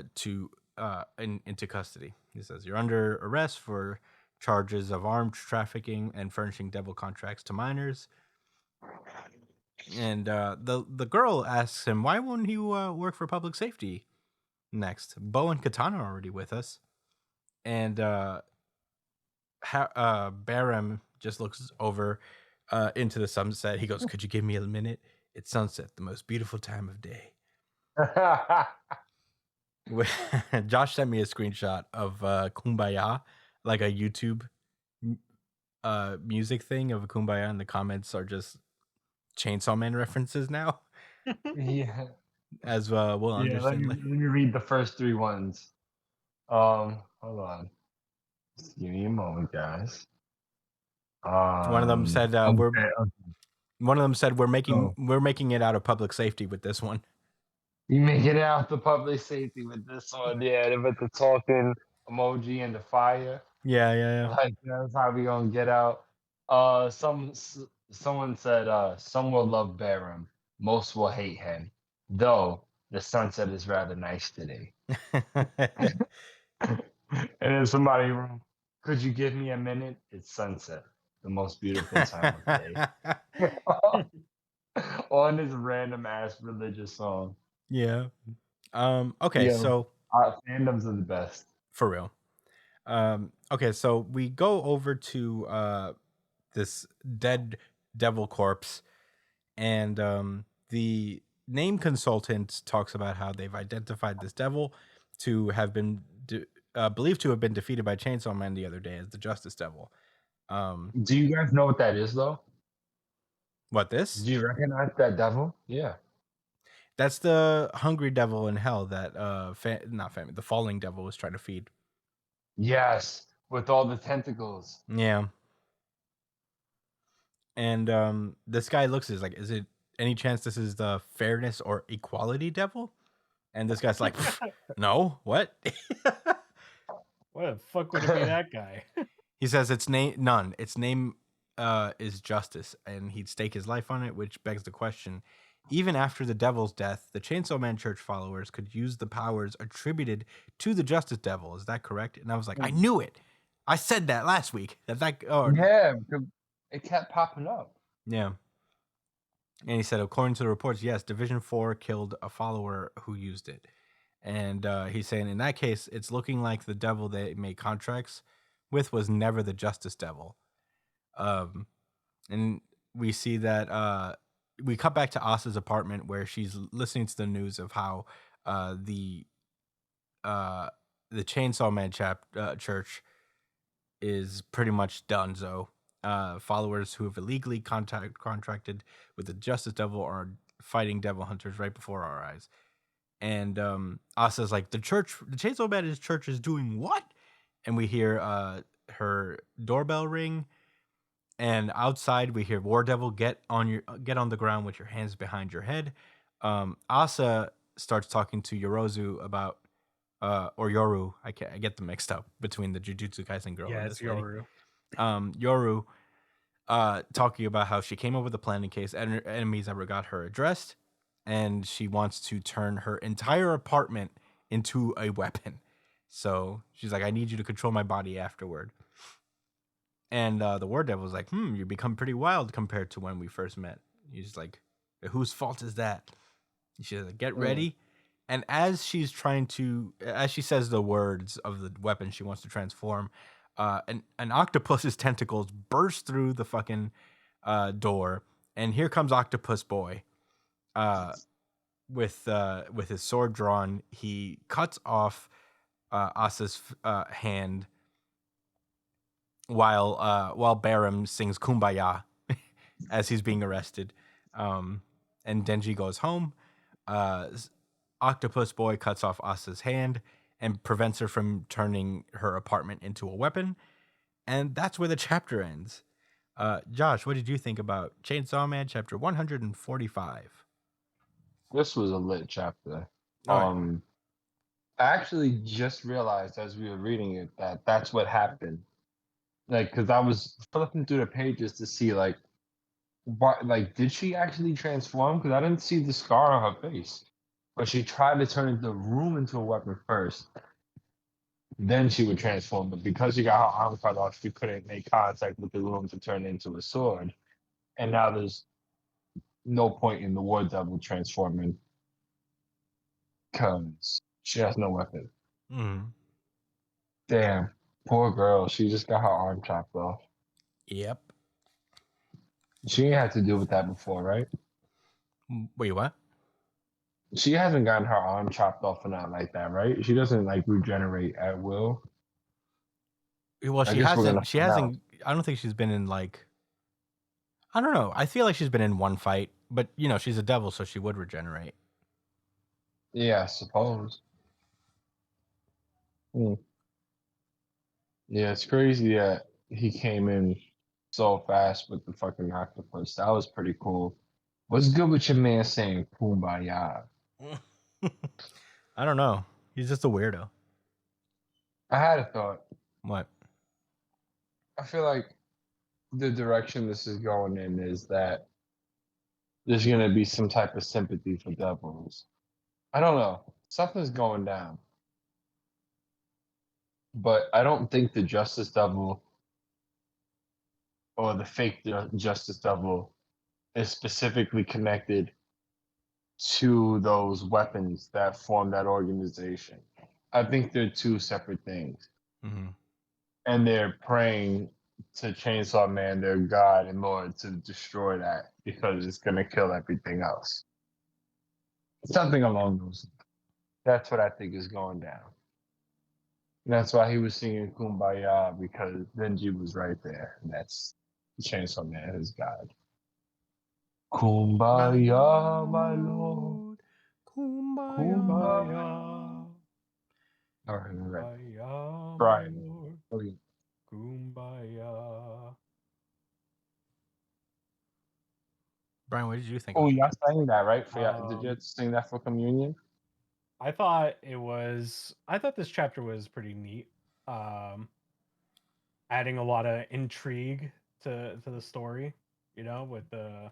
into custody. He says, you're under arrest for charges of armed trafficking and furnishing devil contracts to minors. And the girl asks him, why won't he work for public safety next? Bo and Katana are already with us. And Barem just looks over into the sunset. He goes, could you give me a minute? It's sunset, the most beautiful time of day. Josh sent me a screenshot of Kumbaya, like a YouTube music thing of a Kumbaya, and the comments are just Chainsaw Man references now. Yeah. As we'll understand. Let me read the first three ones. Hold on. Just give me a moment, guys. One of them said we're making it out of public safety with this one. You make it out the public safety with this one, yeah. With the talking emoji and the fire. Yeah. Like, that's how we gonna get out. Someone said, some will love Barem, most will hate him. Though the sunset is rather nice today. And then somebody wrote, could you give me a minute? It's sunset, the most beautiful time of day. On this random ass religious song. Yeah. Okay, Yeah. so fandoms are the best. For real. Okay, so we go over to this dead devil corpse, and the name consultant talks about how they've identified this devil to have been believed to have been defeated by Chainsaw Man the other day as the Justice Devil. Do you guys know what that is, though? What, this? Do you recognize that devil? Yeah. That's the hungry devil in hell that the falling devil was trying to feed. Yes, with all the tentacles. Yeah. And this guy looks is like, is it any chance this is the fairness or equality devil? And this guy's like, no, what? What the fuck would it be that guy? He says its name is justice, and he'd stake his life on it, which begs the question, Even after the devil's death, the Chainsaw Man Church followers could use the powers attributed to the Justice Devil. Is that correct? And I was like, I knew it. I said that last week. Yeah, because it kept popping up. Yeah. And he said, according to the reports, yes, Division 4 killed a follower who used it. And he's saying, in that case, it's looking like the devil they made contracts with was never the Justice Devil. And we see that we cut back to Asa's apartment where she's listening to the news of how the Chainsaw Man church is pretty much donezo. Followers who have illegally contracted with the Justice Devil are fighting devil hunters right before our eyes. And Asa's like, the Chainsaw Man's church is doing what? And we hear her doorbell ring. And outside we hear War Devil, get on the ground with your hands behind your head. Asa starts talking to Yorozu about or Yoru. I get them mixed up between the Jujutsu Kaisen girl. Yeah, and it's this lady. Yoru. Yoru talking about how she came up with a plan in case enemies ever got her addressed, and she wants to turn her entire apartment into a weapon. So she's like, I need you to control my body afterward. And the War Devil's like, you become pretty wild compared to when we first met. He's like, whose fault is that? She's like, get ready. And as she says the words of the weapon she wants to transform, an octopus's tentacles burst through the fucking door, and here comes Octopus Boy, with his sword drawn. He cuts off Asa's hand while Barum sings Kumbaya as he's being arrested, and Denji goes home. Octopus Boy cuts off Asa's hand and prevents her from turning her apartment into a weapon, and that's where the chapter ends. Josh, what did you think about Chainsaw Man chapter 145? This was a lit chapter. Oh, I actually just realized as we were reading it that that's what happened. Like, because I was flipping through the pages to see, like, what, like, did she actually transform? Because I didn't see the scar on her face. But she tried to turn the room into a weapon first. Then she would transform. But because she got her arm cut off, she couldn't make contact with the room to turn it into a sword. And now there's no point in the War Devil transforming because she has no weapon. Damn, poor girl. She just got her arm chopped off. Yep. She ain't had to deal with that before, right? Wait, what? She hasn't gotten her arm chopped off or not like that, right? She doesn't like regenerate at will. Well, she hasn't. She hasn't. I don't think she's been in like. I don't know. I feel like she's been in one fight, but she's a devil, so she would regenerate. Yeah, I suppose. Yeah, it's crazy that he came in so fast with the fucking octopus. That was pretty cool. What's good with your man saying "Kumbaya"? I don't know. He's just a weirdo. I had a thought. What? I feel like the direction this is going in is that there's going to be some type of sympathy for devils. I don't know. Something's going down. But I don't think the Justice Devil or the fake Justice Devil is specifically connected to those weapons that form that organization. I think they're two separate things. Mm-hmm. And they're praying to Chainsaw Man, their God and Lord, to destroy that because it's going to kill everything else. Something along those lines. That's what I think is going down. And that's why he was singing Kumbaya, because Denji was right there. And that's Chainsaw Man, his God. Kumbaya, my Lord. Kumbaya. All right. Brian. Okay. Kumbaya. Brian, what did you think? Oh, y'all sang that, right? Did you sing that for communion? I thought this chapter was pretty neat. Adding a lot of intrigue to the story, with the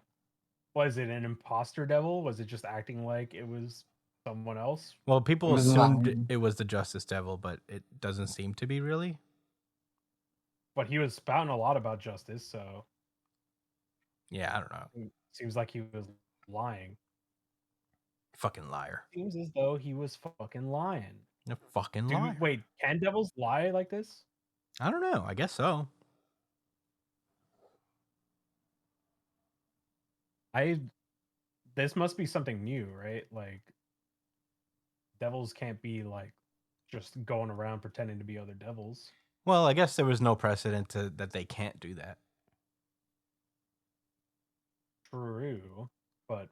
Was it an imposter devil? Was it just acting like it was someone else? Well, people It was not- assumed it was the Justice Devil, but it doesn't seem to be really. But he was spouting a lot about justice, so Yeah, I don't know. it seems like he was lying. Fucking liar. Seems as though he was fucking lying. A fucking Dude, liar. wait, can devils lie like this? I don't know. I guess so. This must be something new, right? Like devils can't be like just going around pretending to be other devils. Well, I guess there was no precedent that they can't do that. True, but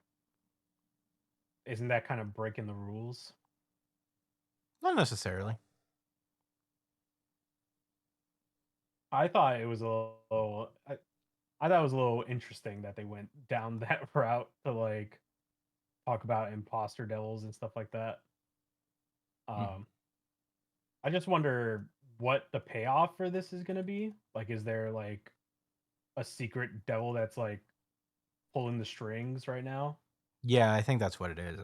isn't that kind of breaking the rules? Not necessarily. I thought it was a little. I thought it was a little interesting that they went down that route to like talk about imposter devils and stuff like that. I just wonder what the payoff for this is going to be. Like, is there like a secret devil that's like pulling the strings right now? Yeah, I think that's what it is.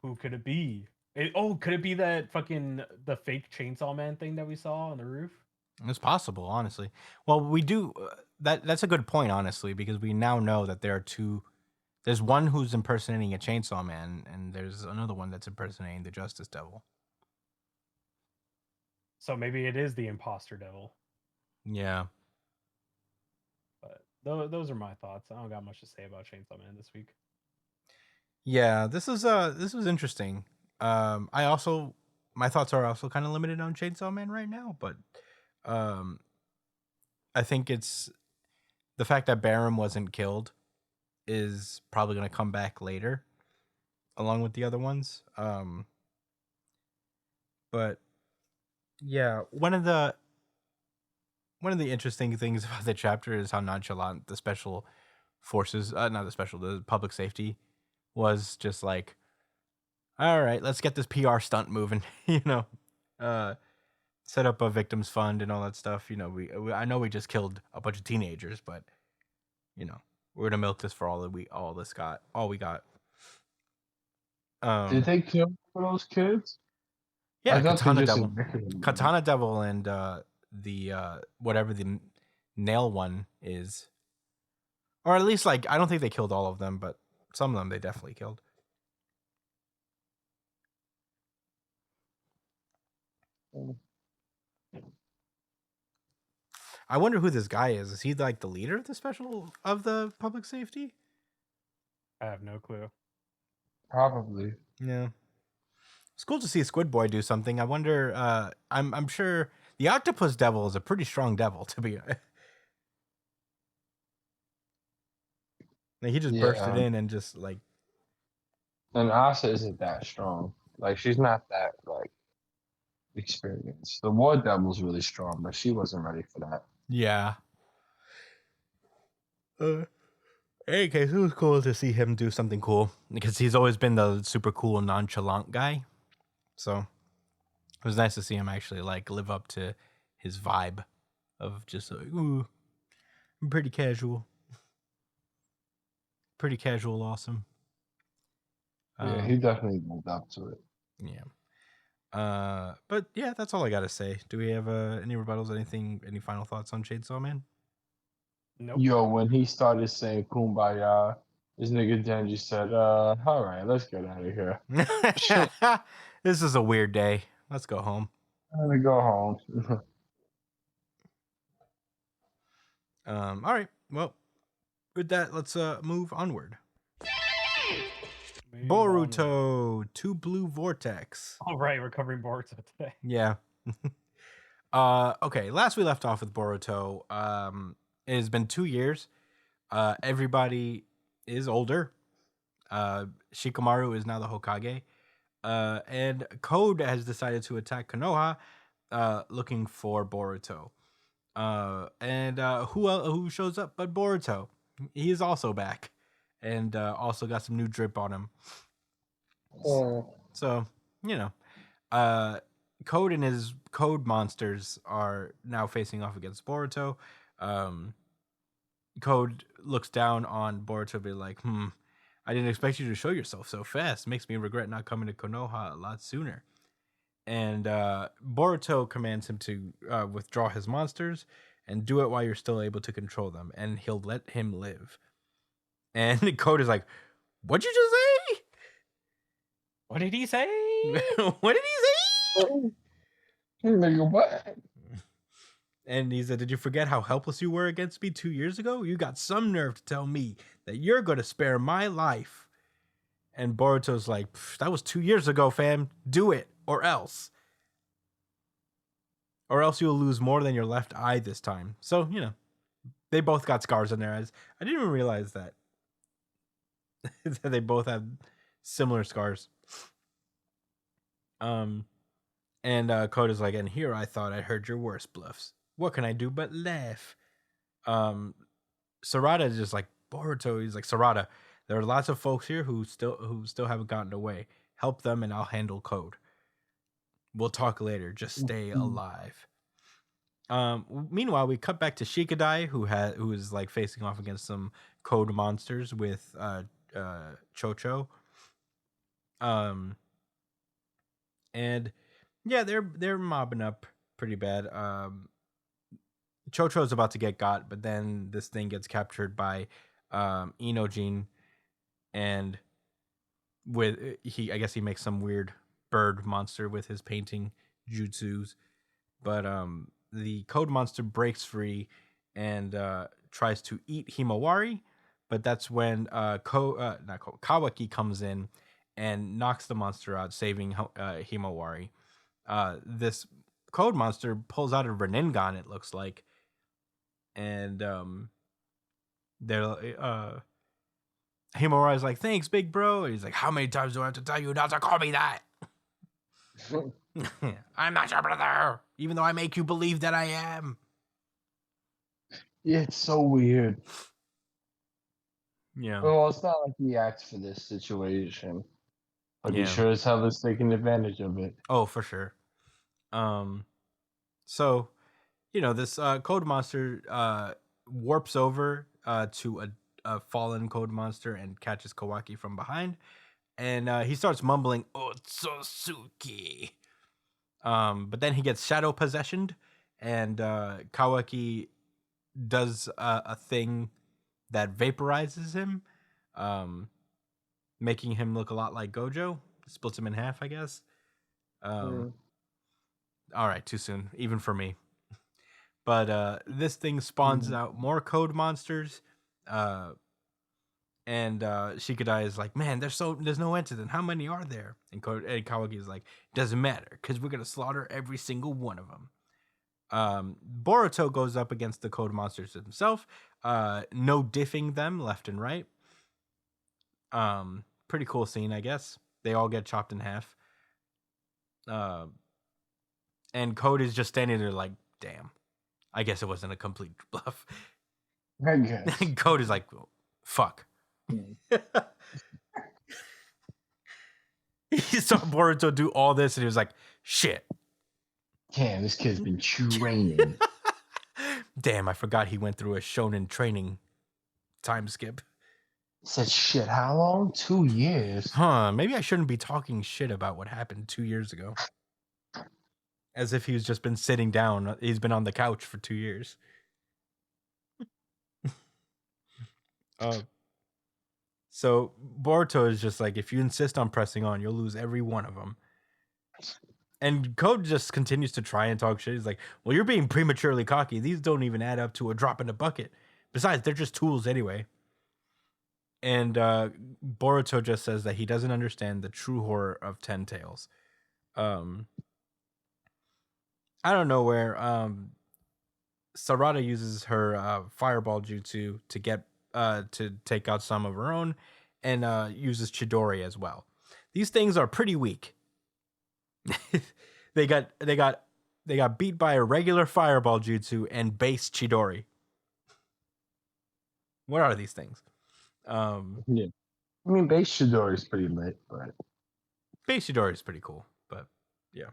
Who could it be? Could it be that fucking the fake Chainsaw Man thing that we saw on the roof? It's possible, honestly. Well, we do that's a good point, honestly, because we now know that there are two. There's one who's impersonating a Chainsaw Man, and there's another one that's impersonating the Justice Devil. So maybe it is the imposter devil. Yeah. But those are my thoughts. I don't got much to say about Chainsaw Man this week. Yeah, this was interesting. My thoughts are also kind of limited on Chainsaw Man right now, but I think it's the fact that Barham wasn't killed is probably going to come back later along with the other ones. But yeah, one of the interesting things about the chapter is how nonchalant the special forces, the public safety was. Just like, all right, let's get this PR stunt moving, set up a victims fund and all that stuff. I know we just killed a bunch of teenagers, but we're gonna milk this for all we got. Did they kill for those kids? Yeah, I thought they Katana just Devil, evicted them. Katana Devil, and the whatever the nail one is, or at least like I don't think they killed all of them, but some of them they definitely killed. I wonder who this guy is. Is he like the leader of the public safety? I have no clue. Probably. Yeah. It's cool to see Squid Boy do something. I wonder. I'm sure the Octopus Devil is a pretty strong devil. To be, like, he just bursted in and just like. And Asa isn't that strong. Like she's not that like experienced. The War Devil's really strong, but she wasn't ready for that. Yeah. Any case, it was cool to see him do something cool because he's always been the super cool, nonchalant guy. So it was nice to see him actually like live up to his vibe of just like, ooh, I'm pretty casual, awesome. Yeah, he definitely lived up to it. Yeah. But yeah, that's all I gotta say. Do we have any rebuttals? Any final thoughts on Chainsaw Man? Nope. Yo, when he started saying "Kumbaya," this nigga Denji said, "All right, let's get out of here. This is a weird day. Let's go home." I'm gonna go home." All right. Well, with that, let's move onward. Maybe Boruto, Two Blue Vortex. All right, we're covering Boruto today. Yeah. Okay. Last we left off with Boruto. It has been 2 years. Everybody is older. Shikamaru is now the Hokage. And Code has decided to attack Konoha, looking for Boruto. And who shows up but Boruto? He is also back, and also got some new drip on him. So Code and his Code monsters are now facing off against Boruto. Code looks down on Boruto, be like, I didn't expect you to show yourself so fast. Makes me regret not coming to Konoha a lot sooner. And Boruto commands him to withdraw his monsters and do it while you're still able to control them, and he'll let him live. And Code is like, what'd you just What did he say? say? What did he say? Nigga, what? And he said, did you forget how helpless you were against me 2 years ago? You got some nerve to tell me that you're going to spare my life. And Boruto's like, that was 2 years ago, fam. Do it, or else. Or else you'll lose more than your left eye this time. So, they both got scars on their eyes. I didn't even realize that. That they both have similar scars. And Code is like, and here I thought I heard your worst bluffs. What can I do but laugh? Sarada is just like, Boruto. He's like, Sarada, there are lots of folks here who still haven't gotten away. Help them and I'll handle Code. We'll talk later. Just stay alive. Meanwhile, we cut back to Shikadai, who is like facing off against some Code monsters with Chocho. And yeah, they're mobbing up pretty bad. Chocho's about to get got, but then this thing gets captured by Inojin, and I guess he makes some weird bird monster with his painting jutsus, but the Code monster breaks free and tries to eat Himawari, but that's when Kawaki comes in and knocks the monster out, saving Himawari. This Code monster pulls out a Rinnegan, it looks like, and Himawari's like, thanks, big bro. And he's like, how many times do I have to tell you not to call me that? I'm not your brother, even though I make you believe that I am. Yeah, it's so weird. Yeah. Well, it's not like he asked for this situation, but he Yeah. sure as hell is taking advantage of it. Oh, for sure. So, this Code monster warps over to a fallen Code monster and catches Kawaki from behind, and he starts mumbling Otsutsuki. But then he gets shadow possessioned, and Kawaki does a thing that vaporizes him, making him look a lot like Gojo. Splits him in half, I guess. All right, too soon, even for me. But this thing spawns out more Code monsters. And Shikadai is like, man, there's no end to them. How many are there? And Kawaki is like, doesn't matter, because we're gonna slaughter every single one of them. Boruto goes up against the Code monsters himself, no diffing them left and right. Pretty cool scene, I guess. They all get chopped in half. And Code is just standing there like, damn, I guess it wasn't a complete bluff. I guess. Code is like, fuck. He saw Boruto do all this and he was like, shit. Damn, this kid's been training. Damn, I forgot he went through a shonen training time skip. Said shit, how long? 2 years. Huh, maybe I shouldn't be talking shit about what happened 2 years ago. As if he's just been sitting down. He's been on the couch for 2 years. So Boruto is just like, if you insist on pressing on, you'll lose every one of them. And Code just continues to try and talk shit. He's like, well, you're being prematurely cocky. These don't even add up to a drop in the bucket. Besides, they're just tools anyway. And Boruto just says that he doesn't understand the true horror of Ten Tails. Out of nowhere, Sarada uses her fireball jutsu to get to take out some of her own, and uses Chidori as well. These things are pretty weak. They got beat by a regular fireball jutsu and base Chidori. What are these things? Yeah. I mean, base Chidori is pretty lit, but Base Chidori is pretty cool, but yeah.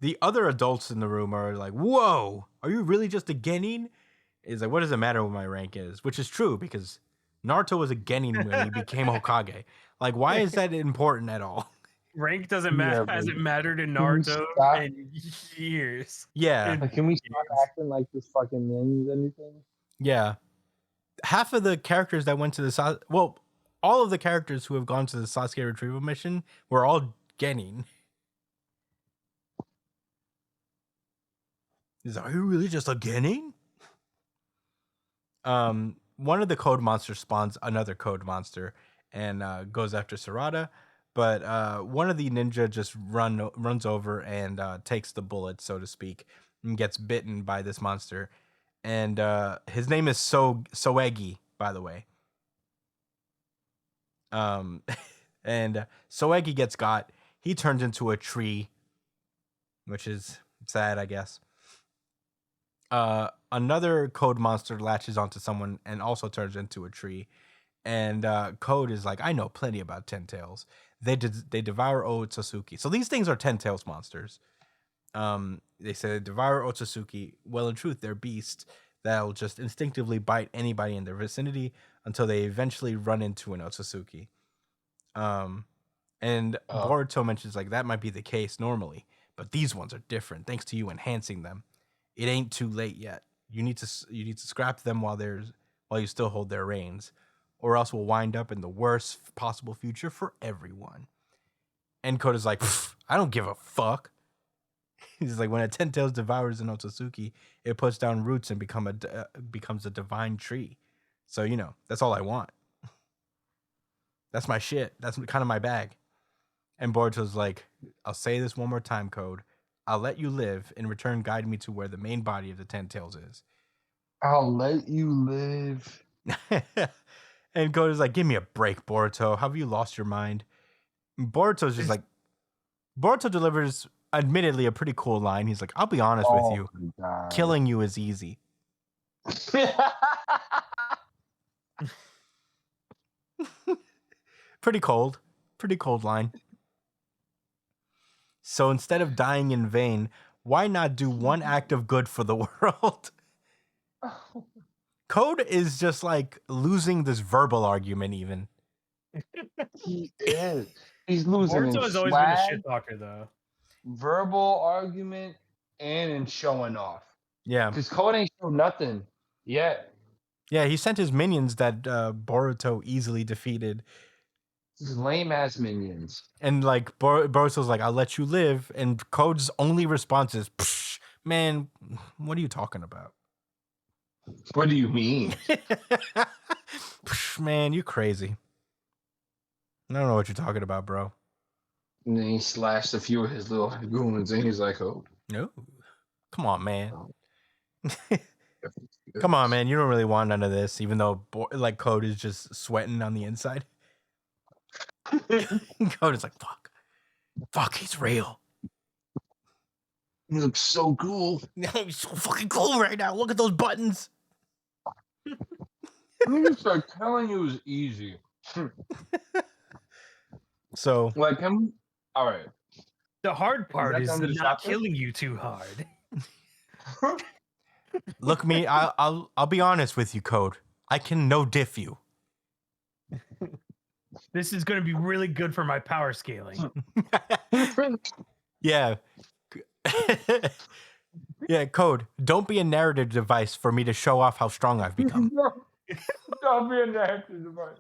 The other adults in the room are like, whoa, are you really just a genin? He's like, what does it matter what my rank is? Which is true because Naruto was a genin when he became Hokage. Like, why is that important at all? Rank doesn't Yeah, matter. but Hasn't mattered in can we Naruto stop? in years. Yeah, Like, can we stop acting like this fucking means anything? yeah. Half of the characters that went to the all of the characters who have gone to the Sasuke retrieval mission were all genin. Is are you really just a genin? One of the code monsters spawns another code monster and goes after Sarada, but one of the ninja just runs over and takes the bullet, so to speak, and gets bitten by this monster. And his name is Soegi, by the way. And Soegi gets got. He turns into a tree, which is sad, I guess. Another code monster latches onto someone and also turns into a tree. And Code is like, I know plenty about Ten Tails. They devour Otsutsuki. So these things are Ten Tails monsters. They say they devour Otsutsuki. Well, in truth, they're beasts that'll just instinctively bite anybody in their vicinity until they eventually run into an Otsutsuki. And Boruto mentions like that might be the case normally, but these ones are different thanks to you enhancing them. It ain't too late yet. You need to scrap them while you still hold their reins, or else we'll wind up in the worst possible future for everyone. And Koda's like, I don't give a fuck. He's like, when a Ten Tails devours an Otsutsuki, it puts down roots and becomes a divine tree. So, that's all I want. That's my shit. That's kind of my bag. And Boruto's like, I'll say this one more time, Code. I'll let you live. In return, guide me to where the main body of the Ten Tails is. I'll let you live. And Koda's like, give me a break, Boruto. Have you lost your mind? And Boruto's just like, Boruto delivers admittedly a pretty cool line. He's like, I'll be honest with you. Killing you is easy. Pretty cold line. So instead of dying in vain, why not do one act of good for the world? Code is just like losing this verbal argument even. He is. He's losing Boruto in has always been a swag, shit talker, though. verbal argument, and in showing off. Yeah. Because Code ain't show nothing yet. Yeah, he sent his minions that Boruto easily defeated. These lame ass minions. And like Boruto's like, I'll let you live. And Code's only response is, Psh, man, what are you talking about? What do you mean? Psh, man, you crazy. I don't know what you're talking about, bro. And then he slashed a few of his little goons and he's like, oh. No. Come on, man. Come on, man. You don't really want none of this, even though like Code is just sweating on the inside. Code is like, fuck, he's real. He looks so cool. He's so fucking cool right now. Look at those buttons. I'm gonna start telling you it's easy. So, Like him. All right. The hard part that is under the not chopper? killing you too hard. look me, I'll be honest with you, Code. I can no diff you. This is going to be really good for my power scaling. Yeah. Yeah, Code, don't be a narrative device for me to show off how strong I've become. Don't be a narrative device.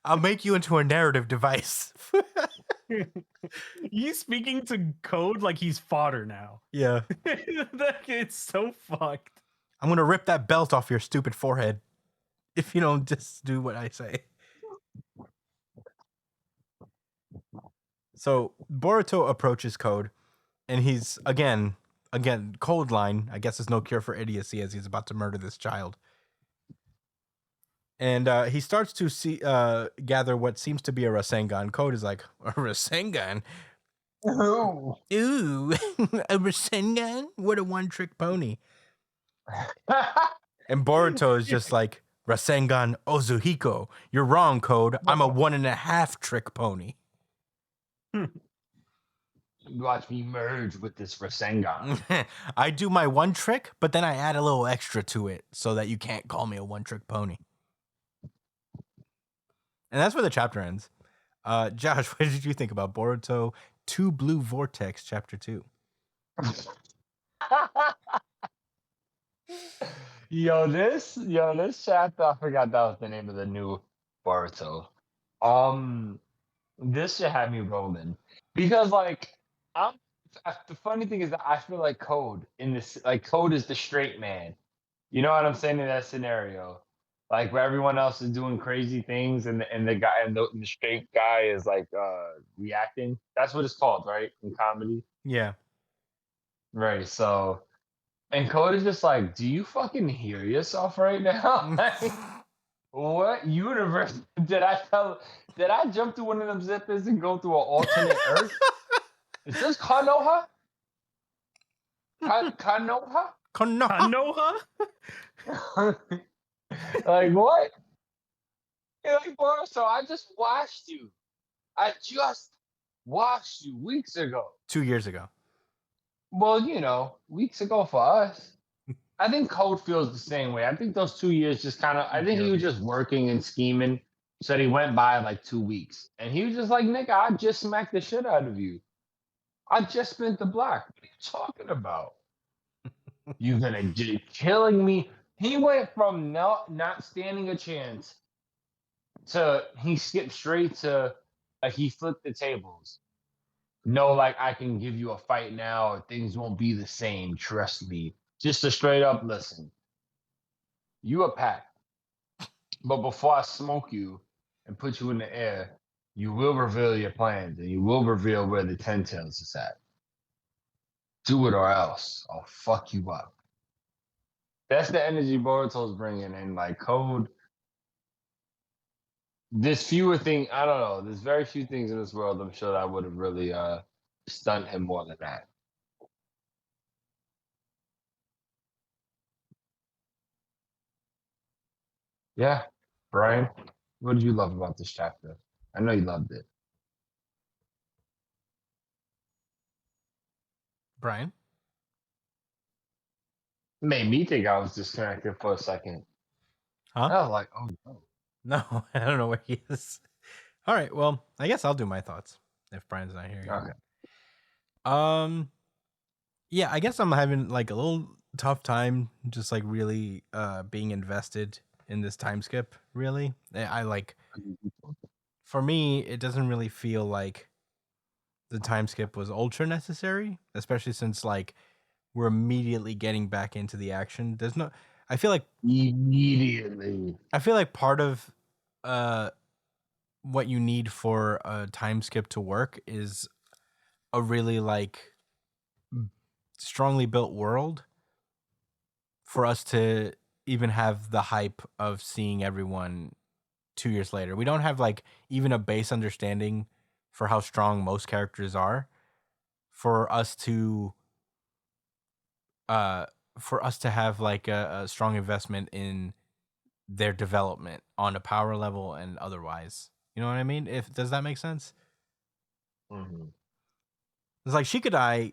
I'll make you into a narrative device. You speaking to Code like he's fodder now. Yeah. It's so fucked. I'm going to rip that belt off your stupid forehead if you don't just do what I say. So Boruto approaches Code, and he's again, cold line. I guess there's no cure for idiocy as he's about to murder this child. And he starts to gather what seems to be a Rasengan. Code is like, a Rasengan? Oh. Ooh, a Rasengan? What a one-trick pony. And Boruto is just like, Rasengan Ozuhiko. You're wrong, Code. I'm a 1.5 trick pony. Watch me merge with this Rasengan. I do my one trick, but then I add a little extra to it so that you can't call me a one-trick pony. And that's where the chapter ends. Josh, what did you think about Boruto 2 Blue Vortex Chapter 2? This chapter, I forgot that was the name of the new Boruto. This should have me rolling because, like, the funny thing is that I feel like Code is the straight man. You know what I'm saying in that scenario, like where everyone else is doing crazy things and the straight guy is like reacting. That's what it's called, right? In comedy, Yeah. right? So, and Code is just like, do you fucking hear yourself right now? Like, what universe did I tell? Did I jump through one of them zippers and go through an alternate Earth? Is this Konoha? Konoha? Konoha? Noha? Like what? You're like, bro, so I just watched you. I just watched you weeks ago. 2 years ago. Well, weeks ago for us. I think Code feels the same way. I think those 2 years just kind of, I think he was just working and scheming. So he went by like 2 weeks. And he was just like, nigga, I just smacked the shit out of you. I just spent the block. What are you talking about? You're gonna killing me. He went from not standing a chance to he skipped straight to he flipped the tables. No, like I can give you a fight now, or things won't be the same. Trust me. Just a straight up listen. You a pack, but before I smoke you and put you in the air, you will reveal your plans and you will reveal where the 10 tails is at. Do it or else I'll fuck you up. That's the energy Boruto's bringing, and like Code. There's fewer things. I don't know. There's very few things in this world I'm sure that would have really stunned him more than that. Yeah, Brian, what did you love about this chapter? I know you loved it. Brian? Made me think I was disconnected for a second. Huh? I was like, oh no. No, I don't know where he is. All right, well, I guess I'll do my thoughts if Brian's not here. Okay. Yeah, I guess I'm having like a little tough time just like really being invested in this time skip, really. I like, for me, it doesn't really feel like the time skip was ultra necessary, especially since like we're immediately getting back into the action. I feel like Immediately. part of what you need for a time skip to work is a really like strongly built world for us to even have the hype of seeing everyone 2 years later. We don't have like even a base understanding for how strong most characters are for us to have like a strong investment in their development on a power level and otherwise. You know what I mean? Does that make sense? Mm-hmm. It's like Shikadai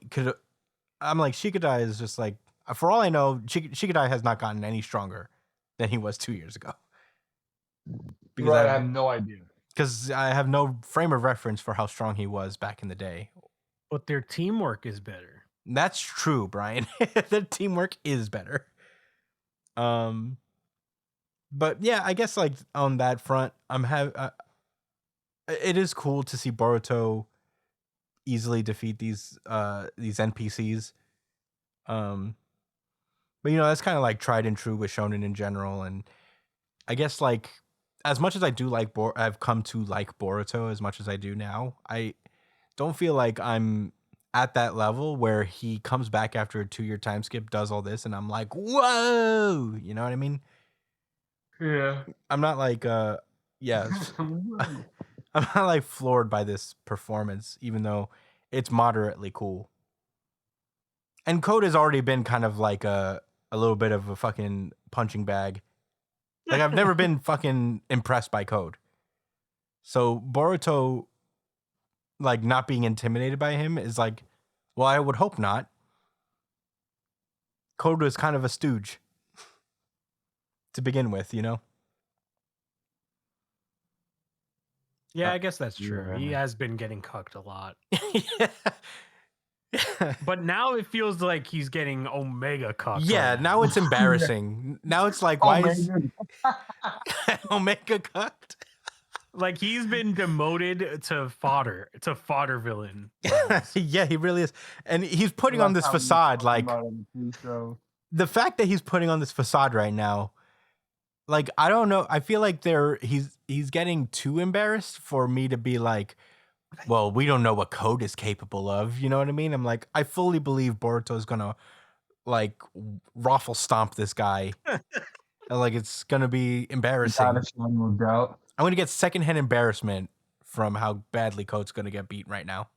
Shikadai is just like, for all I know, Shikadai has not gotten any stronger than he was 2 years ago. Because I have no idea. Because I have no frame of reference for how strong he was back in the day. But their teamwork is better. That's true, Brian. Their teamwork is better. But yeah, I guess like on that front, it is cool to see Boruto easily defeat these NPCs. But that's kind of like tried and true with shonen in general, and I guess like as much as I do like I've come to like Boruto as much as I do now, I don't feel like I'm at that level where he comes back after a 2-year time skip, does all this, and I'm like, whoa, you know what I mean? Yeah. I'm not like I'm not like floored by this performance, even though it's moderately cool. And Code has already been kind of like a little bit of a fucking punching bag. Like I've never been fucking impressed by Code. So Boruto, like not being intimidated by him is like, well, I would hope not. Code was kind of a stooge to begin with, you know? Yeah, I guess that's true. He yeah. has been getting cucked a lot. Yeah. But now it feels like he's getting Omega cucked. Yeah, right now it's embarrassing. Now it's like, why is Omega cucked? like he's been demoted to fodder villain. Yeah, he really is. And he's putting on this facade, like the fact that he's putting on this facade right now, like I don't know. I feel like he's getting too embarrassed for me to be like, well, we don't know what Code is capable of. You know what I mean? I'm like, I fully believe Boruto's gonna like raffle stomp this guy. And, like it's gonna be embarrassing. No doubt. I'm gonna get secondhand embarrassment from how badly Code's gonna get beat right now.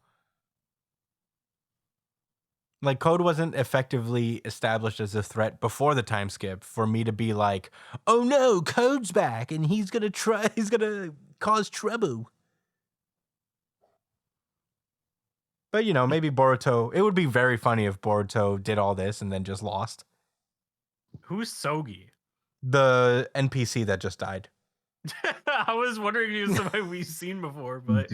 Like Code wasn't effectively established as a threat before the time skip for me to be like, oh no, Code's back and he's gonna cause trouble. But you know, maybe Boruto. It would be very funny if Boruto did all this and then just lost. Who's Sogi? The NPC that just died. I was wondering if he was somebody we've seen before, but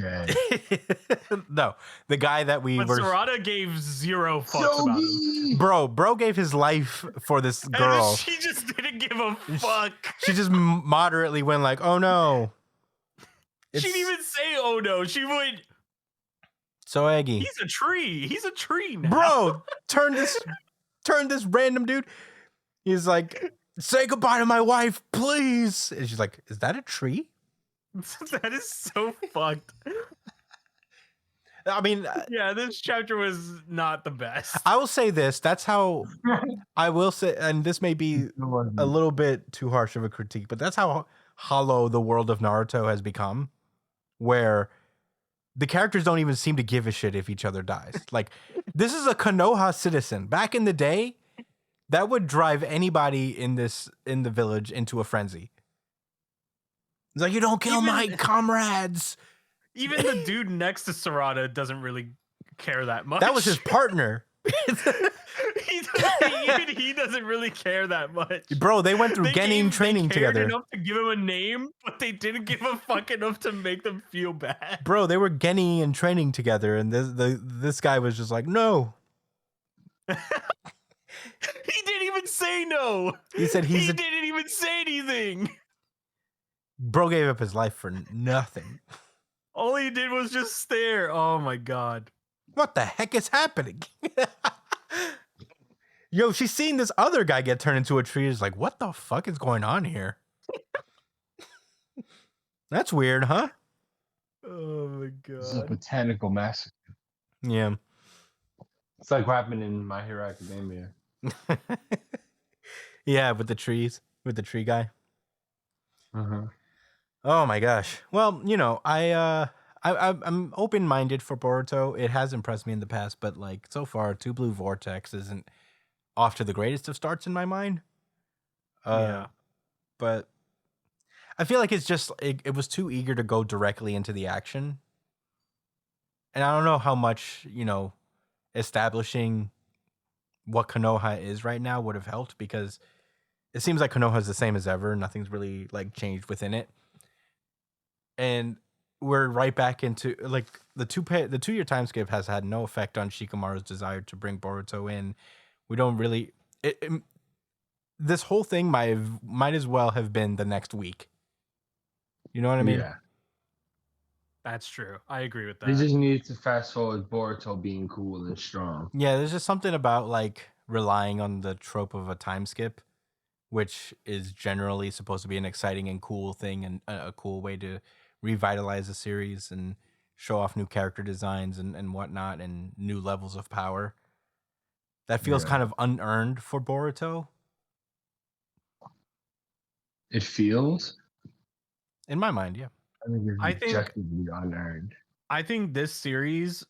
No, the guy that we but were. Sarada gave zero fucks about him. Bro gave his life for this girl. And she just didn't give a fuck. She just moderately went like, "Oh no." She didn't even say, "Oh no." She went, So Eggy. "He's a tree. He's a tree now." Bro, turn this random dude. He's like, say goodbye to my wife, please. And she's like, is that a tree? That is so fucked. I mean, Yeah, this chapter was not the best. I will say this. That's how I will say, and this may be a little bit too harsh of a critique, but that's how hollow the world of Naruto has become, where the characters don't even seem to give a shit if each other dies. Like, this is a Konoha citizen. Back in the day, that would drive anybody in the village into a frenzy. It's like, you don't kill my comrades. Even the dude next to Sarada doesn't really care that much. That was his partner. Even he doesn't really care that much. Bro, they went through Genin training they cared together. enough to give him a name, but they didn't give a fuck enough to make them feel bad. Bro, they were Genin and training together, and this guy was just like, no. He didn't even say no. He said he didn't even say anything. Bro gave up his life for nothing. All he did was just stare. Oh my god. What the heck is happening? Yo, she's seeing this other guy get turned into a tree. Is like, what the fuck is going on here? That's weird, huh? Oh my This is a god. botanical massacre. Yeah. It's like what happened in My Hero Academia. Yeah, with the trees, with the tree guy. Uh-huh. Oh my gosh. Well, you know, I'm open-minded for Boruto. It has impressed me in the past, but like so far, Two Blue Vortex isn't off to the greatest of starts in my mind. Yeah. But I feel like it's just it was too eager to go directly into the action. And I don't know how much, you know, establishing what Konoha is right now would have helped, because it seems like Konoha is the same as ever. Nothing's really like changed within it. And we're right back into like the 2-year time skip has had no effect on Shikamaru's desire to bring Boruto in. We don't really this whole thing might as well have been the next week. You know what I mean? Yeah. That's true. I agree with They that. just needed to fast forward Boruto being cool and strong. Yeah, there's just something about like relying on the trope of a time skip, which is generally supposed to be an exciting and cool thing and a cool way to revitalize a series and show off new character designs and whatnot and new levels of power. That feels Yeah. kind of unearned for Boruto. It feels. In my mind, yeah. I think it's objectively unearned. I think this series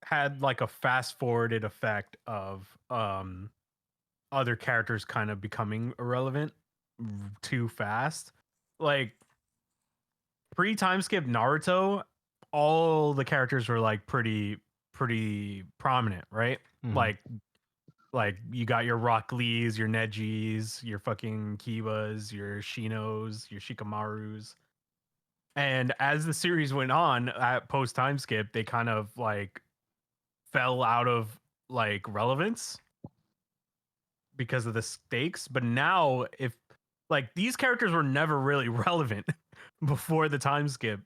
had like a fast forwarded effect of other characters kind of becoming irrelevant too fast. Like pre time skip Naruto, all the characters were like pretty prominent, right? Mhm. Like you got your Rock Lees, your Nejis, your fucking Kibas, your Shinos, your Shikamarus. And as the series went on at post time skip, they kind of like fell out of like relevance because of the stakes. But now, if like these characters were never really relevant before the time skip,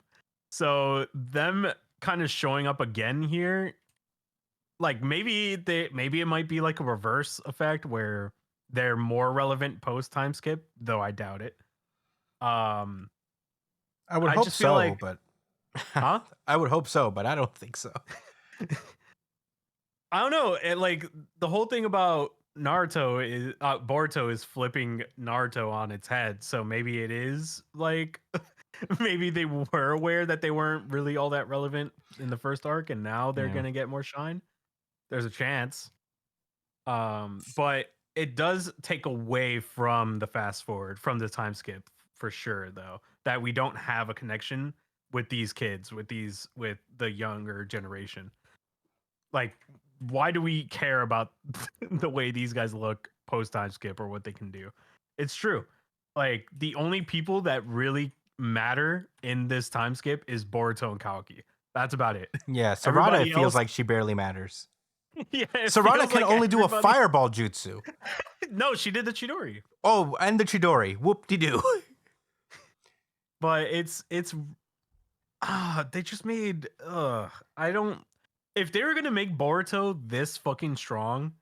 so them kind of showing up again here, like maybe it might be like a reverse effect where they're more relevant post time skip, though I doubt it. I would I hope just feel so, like- but Huh? I would hope so, but I don't think so. I don't know. Like the whole thing about Naruto is Boruto is flipping Naruto on its head. So maybe it is like maybe they were aware that they weren't really all that relevant in the first arc, and now they're Yeah. gonna get more shine. There's a chance. But it does take away from the fast forward, from the time skip for sure, though, that we don't have a connection with these kids, with the younger generation. Like, why do we care about the way these guys look post time skip or what they can do? It's true. Like, the only people that really matter in this time skip is Boruto and Kawaki. That's about it. Yeah, Sarada Everybody feels else- like she barely matters. Yeah, it Sarada feels can like only do a everybody- fireball jutsu. No, she did the Chidori. Oh, and the Chidori. Whoop-de-doo. But it's they just made I don't if they were gonna make Boruto this fucking strong,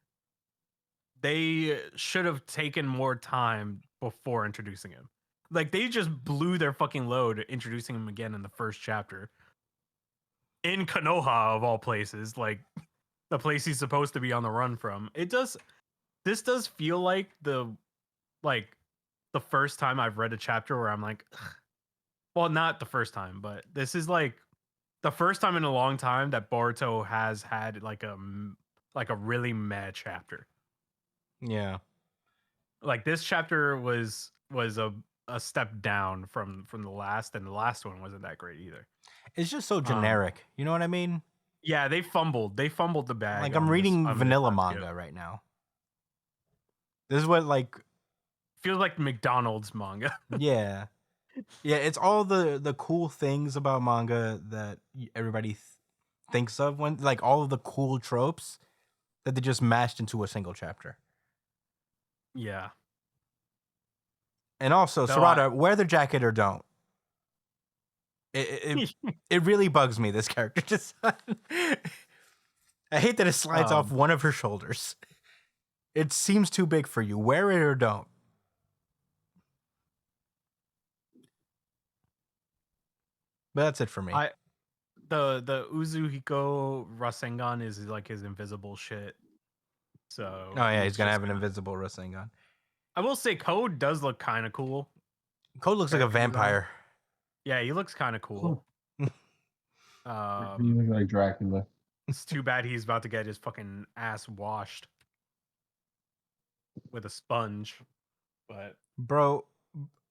they should have taken more time before introducing him. Like they just blew their fucking load introducing him again in the first chapter. In Konoha of all places, like the place he's supposed to be on the run from. This does feel like the first time I've read a chapter where I'm like, ugh. Well, not the first time, but this is like the first time in a long time that Boruto has had like a really meh chapter. Yeah. Like this chapter was a step down from the last, and the last one wasn't that great either. It's just so generic. You know what I mean? Yeah, they fumbled the bag. Like on I'm this- reading on this vanilla time skip. manga right now. This is what like Feels like McDonald's manga. yeah. Yeah, it's all the cool things about manga that everybody thinks of when like all of the cool tropes that they just mashed into a single chapter. Yeah. And also, So Sarada, wear the jacket or don't. It really bugs me, this character design. I hate that it slides off one of her shoulders. It seems too big for you. Wear it or don't. But that's it for me. The Uzuhiko Rasengan is like his invisible shit. So Oh yeah, he's it's gonna just have an kinda- invisible Rasengan. I will say Code does look kind of cool. Code looks like a Character design. vampire. Yeah, he looks kind of cool. He looks like Dracula. It's too bad he's about to get his fucking ass washed with a sponge. But Bro,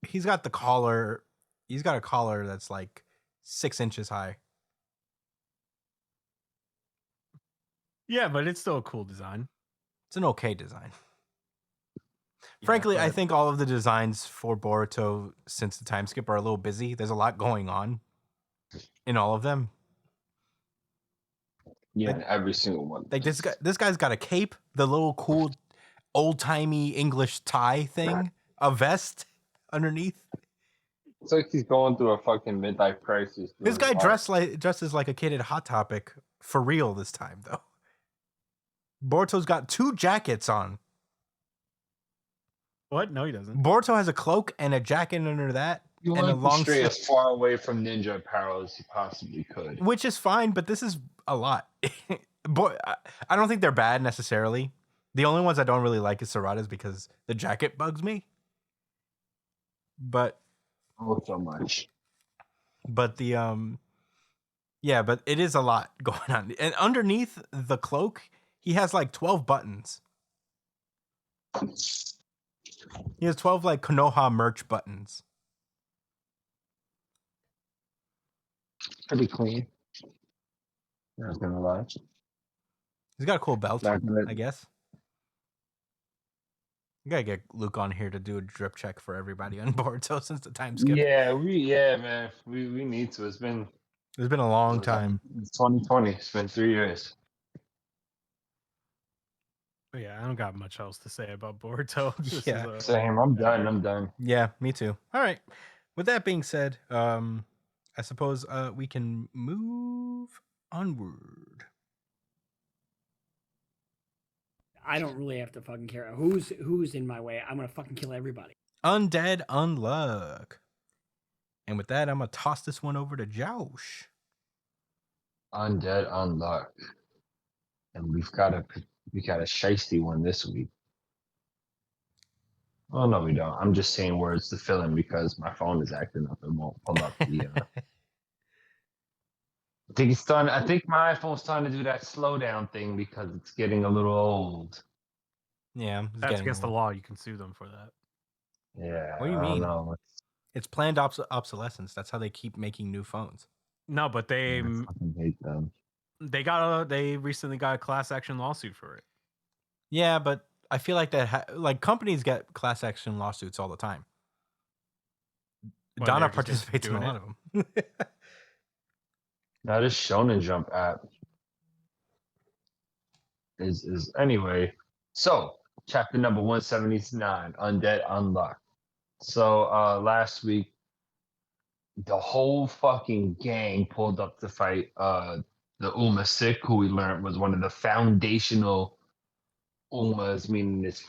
he's got the collar. He's got a collar that's like 6 inches high. yeah, but it's still a cool design. It's an okay design. Yeah, Frankly, I but- think all of the designs for Boruto since the time skip are a little busy. There's a lot going on in all of them. Yeah, Like- every single one. Like this guy's got a cape, the little cool old-timey English tie thing, a vest underneath. It's like he's going through a fucking midlife crisis. This doing guy art. dresses like a kid at Hot Topic for real this time though. Boruto's got 2 jackets on. What? No, he doesn't. Boruto has a cloak and a jacket under that, You and a want to long stray sleeve, as far away from ninja apparel as you possibly could. which is fine, but this is a lot. I don't think they're bad necessarily. The only ones I don't really like is Sarada's because the jacket bugs me. But Oh, so much. the yeah, but it is a lot going on. And underneath the cloak, he has like 12 buttons. He has 12 like Konoha merch buttons. Pretty clean. Not gonna lie. He's got a cool belt, Not gonna. I guess. You gotta get Luke on here to do a drip check for everybody on Boruto since the time skip. Man. We need to. It's been It's been a long time. It's 2020. It's been 3 years. But yeah, I don't got much else to say about Boruto. This Yeah. is a- Same. I'm done. Yeah, me too. All right. With that being said, I suppose we can move onward. I don't really have to fucking care who's in my way. I'm gonna fucking kill everybody. Undead Unluck. And with that, I'm gonna toss this one over to Josh. Undead Unluck. And we got a shiesty one this week. Oh no, we don't. I'm just saying words to fill in because my phone is acting up and won't pull up the. I think my iPhone's starting to do that slowdown thing because it's getting a little old. Yeah, it's That's getting against the old. law. You can sue them for that. Yeah. What do you I don't mean? know. It's planned obsolescence. That's how they keep making new phones. No, but I fucking hate them. they recently got a class action lawsuit for it. Yeah, but I feel like like companies get class action lawsuits all the time. Well, Donna they're just participates in a doing lot of them. Now this Shonen Jump app is anyway. So chapter number 179, Undead Unluck. So last week the whole fucking gang pulled up to fight the Uma Sick, who we learned was one of the foundational Umas, meaning it's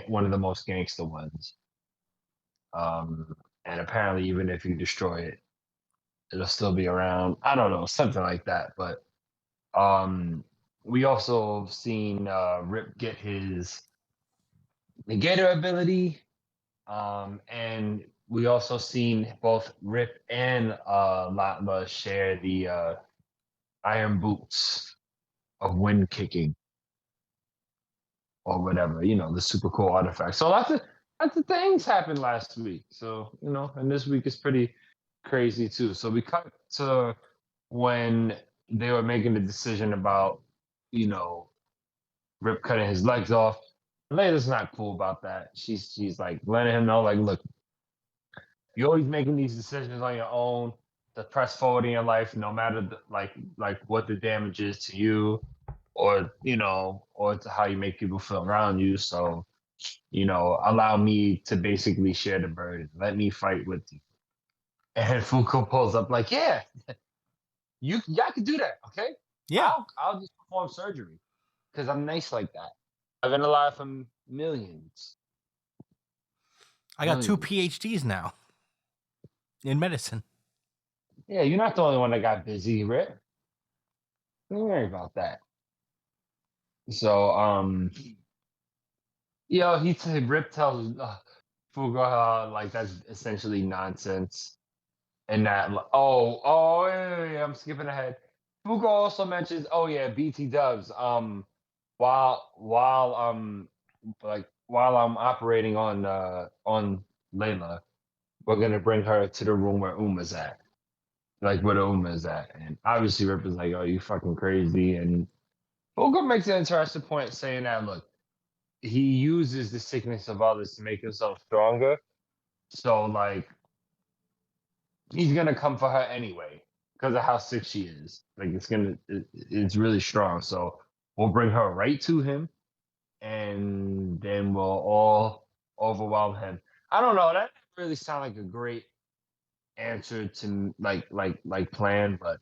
one of the most gangster ones. And apparently even if you destroy it, it'll still be around. I don't know, something like that. But we also seen Rip get his Negator ability. And we also seen both Rip and Latma share the iron boots of wind kicking. Or whatever, the super cool artifact. So lots of things happened last week. So, and this week is pretty crazy too. So we cut to when they were making the decision about, Rip cutting his legs off. Layla's not cool about that. She's like letting him know, like, look, you're always making these decisions on your own to press forward in your life, no matter like what the damage is to you, or or to how you make people feel around you. So, allow me to basically share the burden. Let me fight with you. And Fuko pulls up like, yeah, y'all can do that, okay? Yeah. I'll just perform surgery because I'm nice like that. I've been alive for millions. I got 2 PhDs now in medicine. Yeah, you're not the only one that got busy, Rip. Don't worry about that. So, Rip tells Fugo like that's essentially nonsense, and that yeah, I'm skipping ahead. Fugo also mentions, BT Dubs. While I'm operating on Layla, we're gonna bring her to the room where Uma's at, like where the Uma is at, and obviously Rip is like, oh, you fucking crazy, and Fugo makes an interesting point saying that, look, he uses the sickness of others to make himself stronger. So, like, he's gonna come for her anyway because of how sick she is. Like, it's really strong. So we'll bring her right to him, and then we'll all overwhelm him. I don't know. That doesn't really sound like a great answer to like plan, but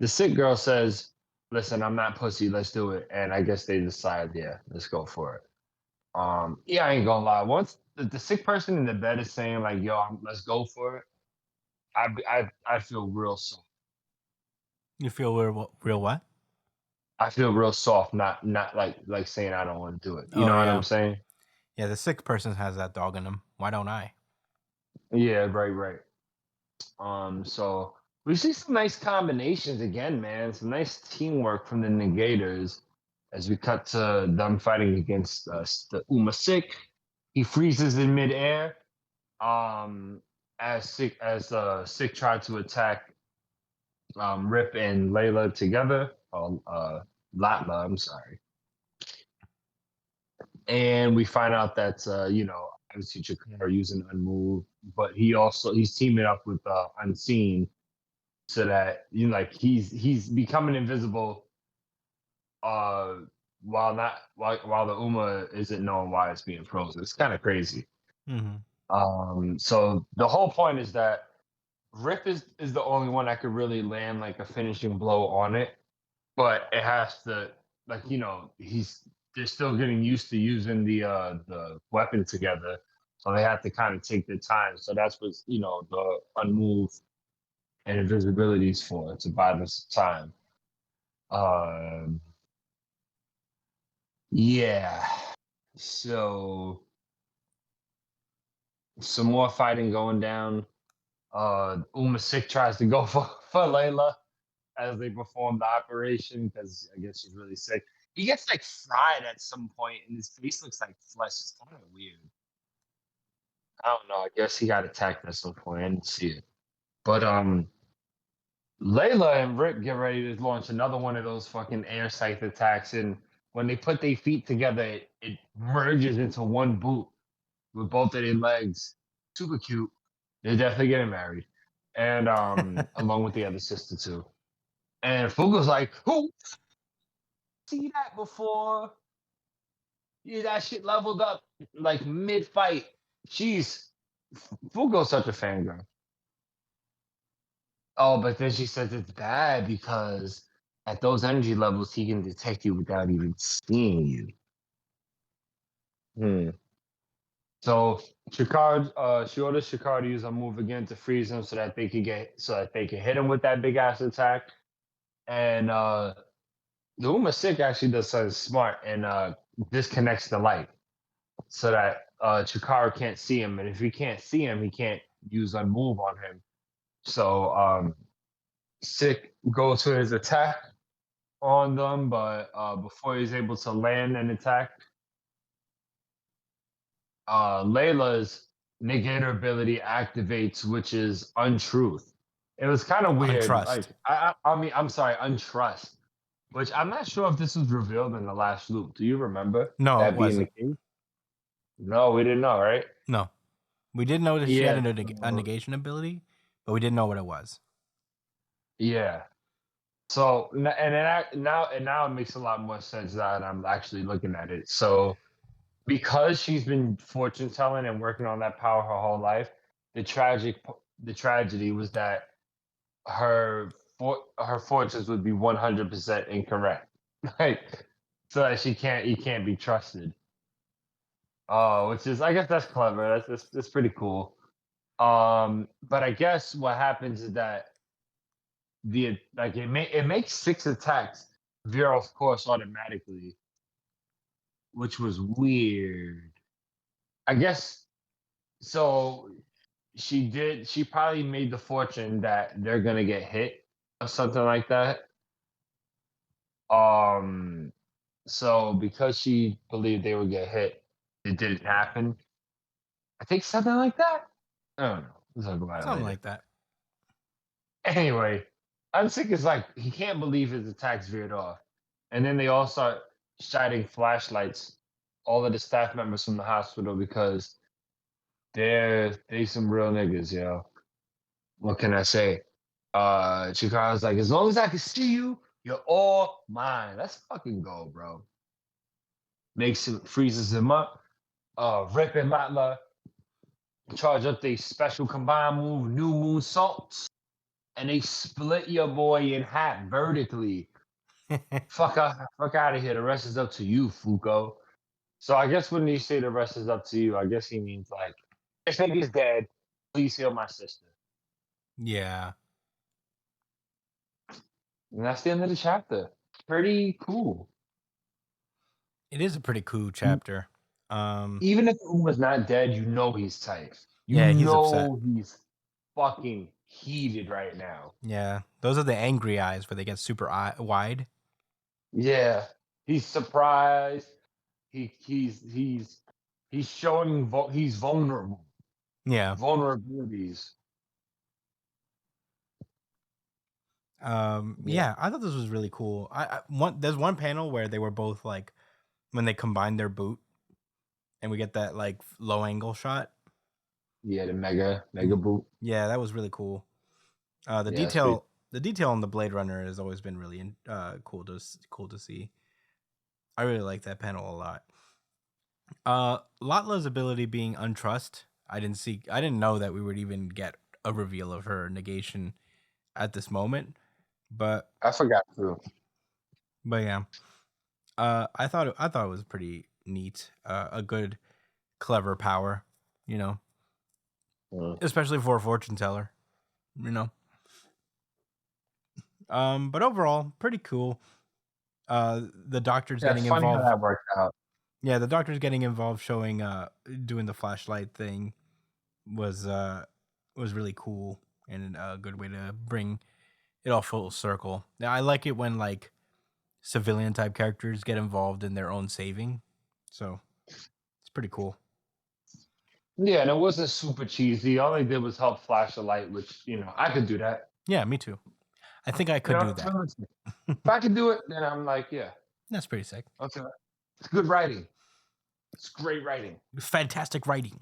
the sick girl says, listen, I'm not pussy, let's do it. And I guess they decide, yeah, let's go for it. I ain't gonna lie. Once the sick person in the bed is saying like, yo, let's go for it, I feel real soft. You feel real what? I feel real soft, not like saying I don't want to do it. You know what I'm saying? Yeah, the sick person has that dog in him. Why don't I? Yeah, right. So we see some nice combinations again, man. Some nice teamwork from the Negators as we cut to them fighting against the Uma Sick. He freezes in midair. As Sick tried to attack Rip and Layla together. Latla, I'm sorry. And we find out that obviously Chikara using Unmove, but he's teaming up with Unseen so that he's becoming invisible while the Uma isn't knowing why it's being frozen. It's kind of crazy. So the whole point is that Rip is the only one that could really land like a finishing blow on it, but it has to they're still getting used to using the weapon together, so they have to kind of take their time. So that's what the Unmove and invisibility is for, to buy this time. Yeah. So some more fighting going down. Uma Sick tries to go for Layla as they perform the operation because I guess she's really sick. He gets like fried at some point, and his face looks like flesh. It's kind of weird. I don't know. I guess he got attacked at some point. I didn't see it, but Layla and Rip get ready to launch another one of those fucking air scythe attacks, and when they put their feet together, it merges into one boot with both of their legs. Super cute. They're definitely getting married, and along with the other sister too. And Fugo's like, "Who see that before? Yeah, that shit leveled up like mid fight." Jeez, Fugo's such a fangirl. Oh, but then she says it's bad because at those energy levels, he can detect you without even seeing you. So Shikard, she orders Shikard to use a move again to freeze him so that they can hit him with that big ass attack. And the Uma Sick actually does something smart and disconnects the light so that Chikara can't see him. And if he can't see him, he can't use Unmove on him. So Sick goes for his attack on them, but before he's able to land an attack, Layla's negator ability activates, which is Untruth. It was kind of weird. Untrust. Like, I'm sorry, Untrust. Which I'm not sure if this was revealed in the last loop. Do you remember? No, that it being the wasn't. case? No, we didn't know, right? No. We did know that she had Yeah. a negation ability, but we didn't know what it was. Yeah. So now it makes a lot more sense that I'm actually looking at it. So because she's been fortune telling and working on that power her whole life, the tragedy was that her fortunes would be 100% incorrect, like so that he can't be trusted. Oh, which is, I guess that's clever. That's pretty cool. But I guess what happens is that it makes 6 attacks veer off course automatically, which was weird. I guess so. She probably made the fortune that they're gonna get hit or something like that. So because she believed they would get hit, it didn't happen. I think something like that. I don't know. We'll talk about it Something later. like that. Anyway, Unsick is like, he can't believe his attacks veered off. And then they all start shining flashlights, all of the staff members from the hospital, because they some real niggas, yo. What can I say? Chikara's like, as long as I can see you, you're all mine. Let's fucking go, bro. Freezes him up. Rip and Matla charge up their special combined move, New Moon Salts, and they split your boy in half vertically. Fuck out of here. The rest is up to you, Fuko. So I guess when they say the rest is up to you, I guess he means like, if nigga's dead, please heal my sister. Yeah. And that's the end of the chapter. Pretty cool. It is a pretty cool chapter. Even if Uma's not dead, you know he's tight. Yeah, he's upset. He's fucking heated right now. Yeah. Those are the angry eyes where they get super wide. Yeah. He's surprised. He's showing he's vulnerable. Yeah. Vulnerabilities. Yeah, I thought this was really cool. There's one panel where they were both like, when they combined their boot, and we get that like low angle shot. Yeah, the mega boot. Yeah, that was really cool. The Yeah, that's detail on the Blade Runner has always been really cool to see. I really like that panel a lot. Latla's ability being untrust. I didn't know that we would even get a reveal of her negation at this moment, but I forgot too. yeah, I thought it was pretty neat. A good, clever power, you know, especially for a fortune teller, you know. But overall, pretty cool. The doctor's getting funny involved. how that worked out. Yeah, the doctor's getting involved, showing doing the flashlight thing was really cool and a good way to bring it all full circle. Now, I like it when like civilian type characters get involved in their own saving, so it's pretty cool. Yeah, and it wasn't super cheesy. All they did was help flash a light, which I could do that. Yeah, me too. I think I could do that. If I could do it, then I'm like, yeah, That's pretty sick. okay. It's good writing. It's great writing. Fantastic writing.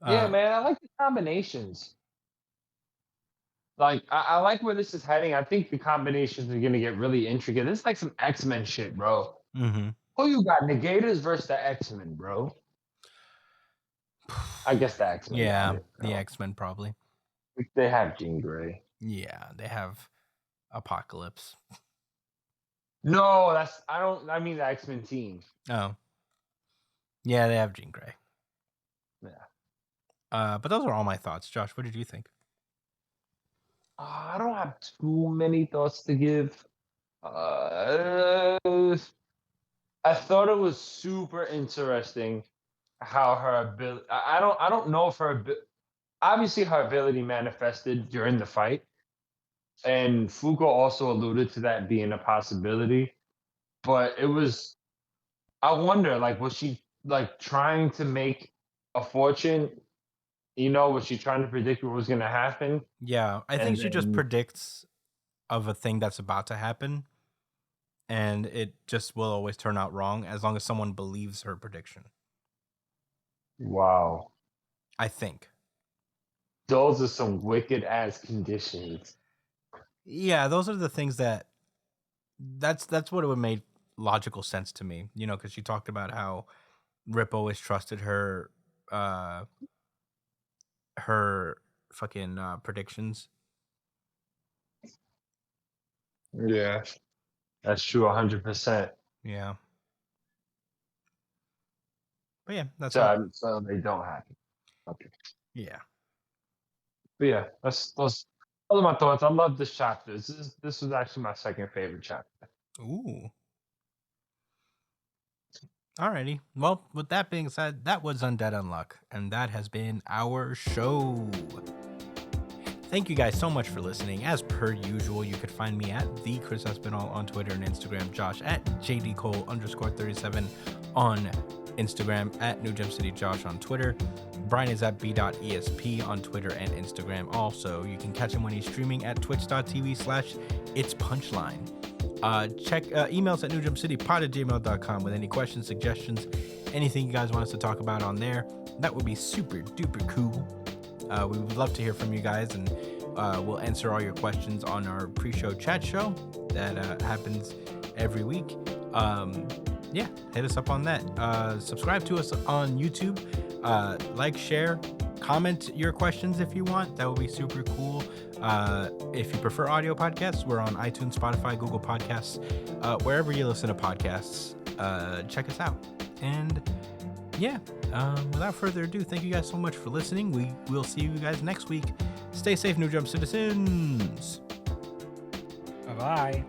Yeah, man, I like the combinations. Like, I like where this is heading. I think the combinations are gonna get really intricate. This is like some X-Men shit, bro. Mm-hmm. Who you got? Negators versus the X-Men, bro. I guess the X-Men. Yeah, got it, the bro. X-Men probably. They have Jean Grey. Yeah, they have Apocalypse. No, I mean the X-Men team. Oh. Yeah, they have Jean Grey. Yeah. But those are all my thoughts. Josh, what did you think? I don't have too many thoughts to give. I thought it was super interesting how her ability. I don't know if her obviously her ability manifested during the fight, and Fuko also alluded to that being a possibility. But it was. I wonder, like, was she like trying to make a fortune? Was she trying to predict what was going to happen? Yeah, I think And she just then- predicts of a thing that's about to happen, and it just will always turn out wrong as long as someone believes her prediction. Wow. I think. Those are some wicked ass conditions. Yeah, those are the things that's what it would make logical sense to me, because she talked about how Rip always trusted her fucking predictions. Yeah. That's true 100%. Yeah. But yeah, that's all. So they don't happen. Okay. Yeah. But yeah, those are my thoughts. I love this chapter. This was actually my second favorite chapter. Ooh. Alrighty. Well, with that being said, that was Undead Unluck, and that has been our show. Thank you guys so much for listening. As per usual, you could find me at the Chris Espinal on Twitter and Instagram, Josh at JDCole_37 on Instagram, at New Gem City Josh on Twitter. Brian is at b.esp on Twitter and Instagram. Also, you can catch him when he's streaming at twitch.tv/itspunchline. Check emails at newjumpcitypod@gmail.com with any questions, suggestions, anything you guys want us to talk about on there. That would be super duper cool. We would love to hear from you guys, and we'll answer all your questions on our pre-show chat show that happens every week. Yeah, hit us up on that. Subscribe to us on YouTube. Like, share, comment your questions if you want. That would be super cool. If you prefer audio podcasts, we're on iTunes, Spotify, Google Podcasts, wherever you listen to podcasts. Check us out. And yeah, without further ado, thank you guys so much for listening. We will see you guys next week. Stay safe, New Jump citizens. Bye bye.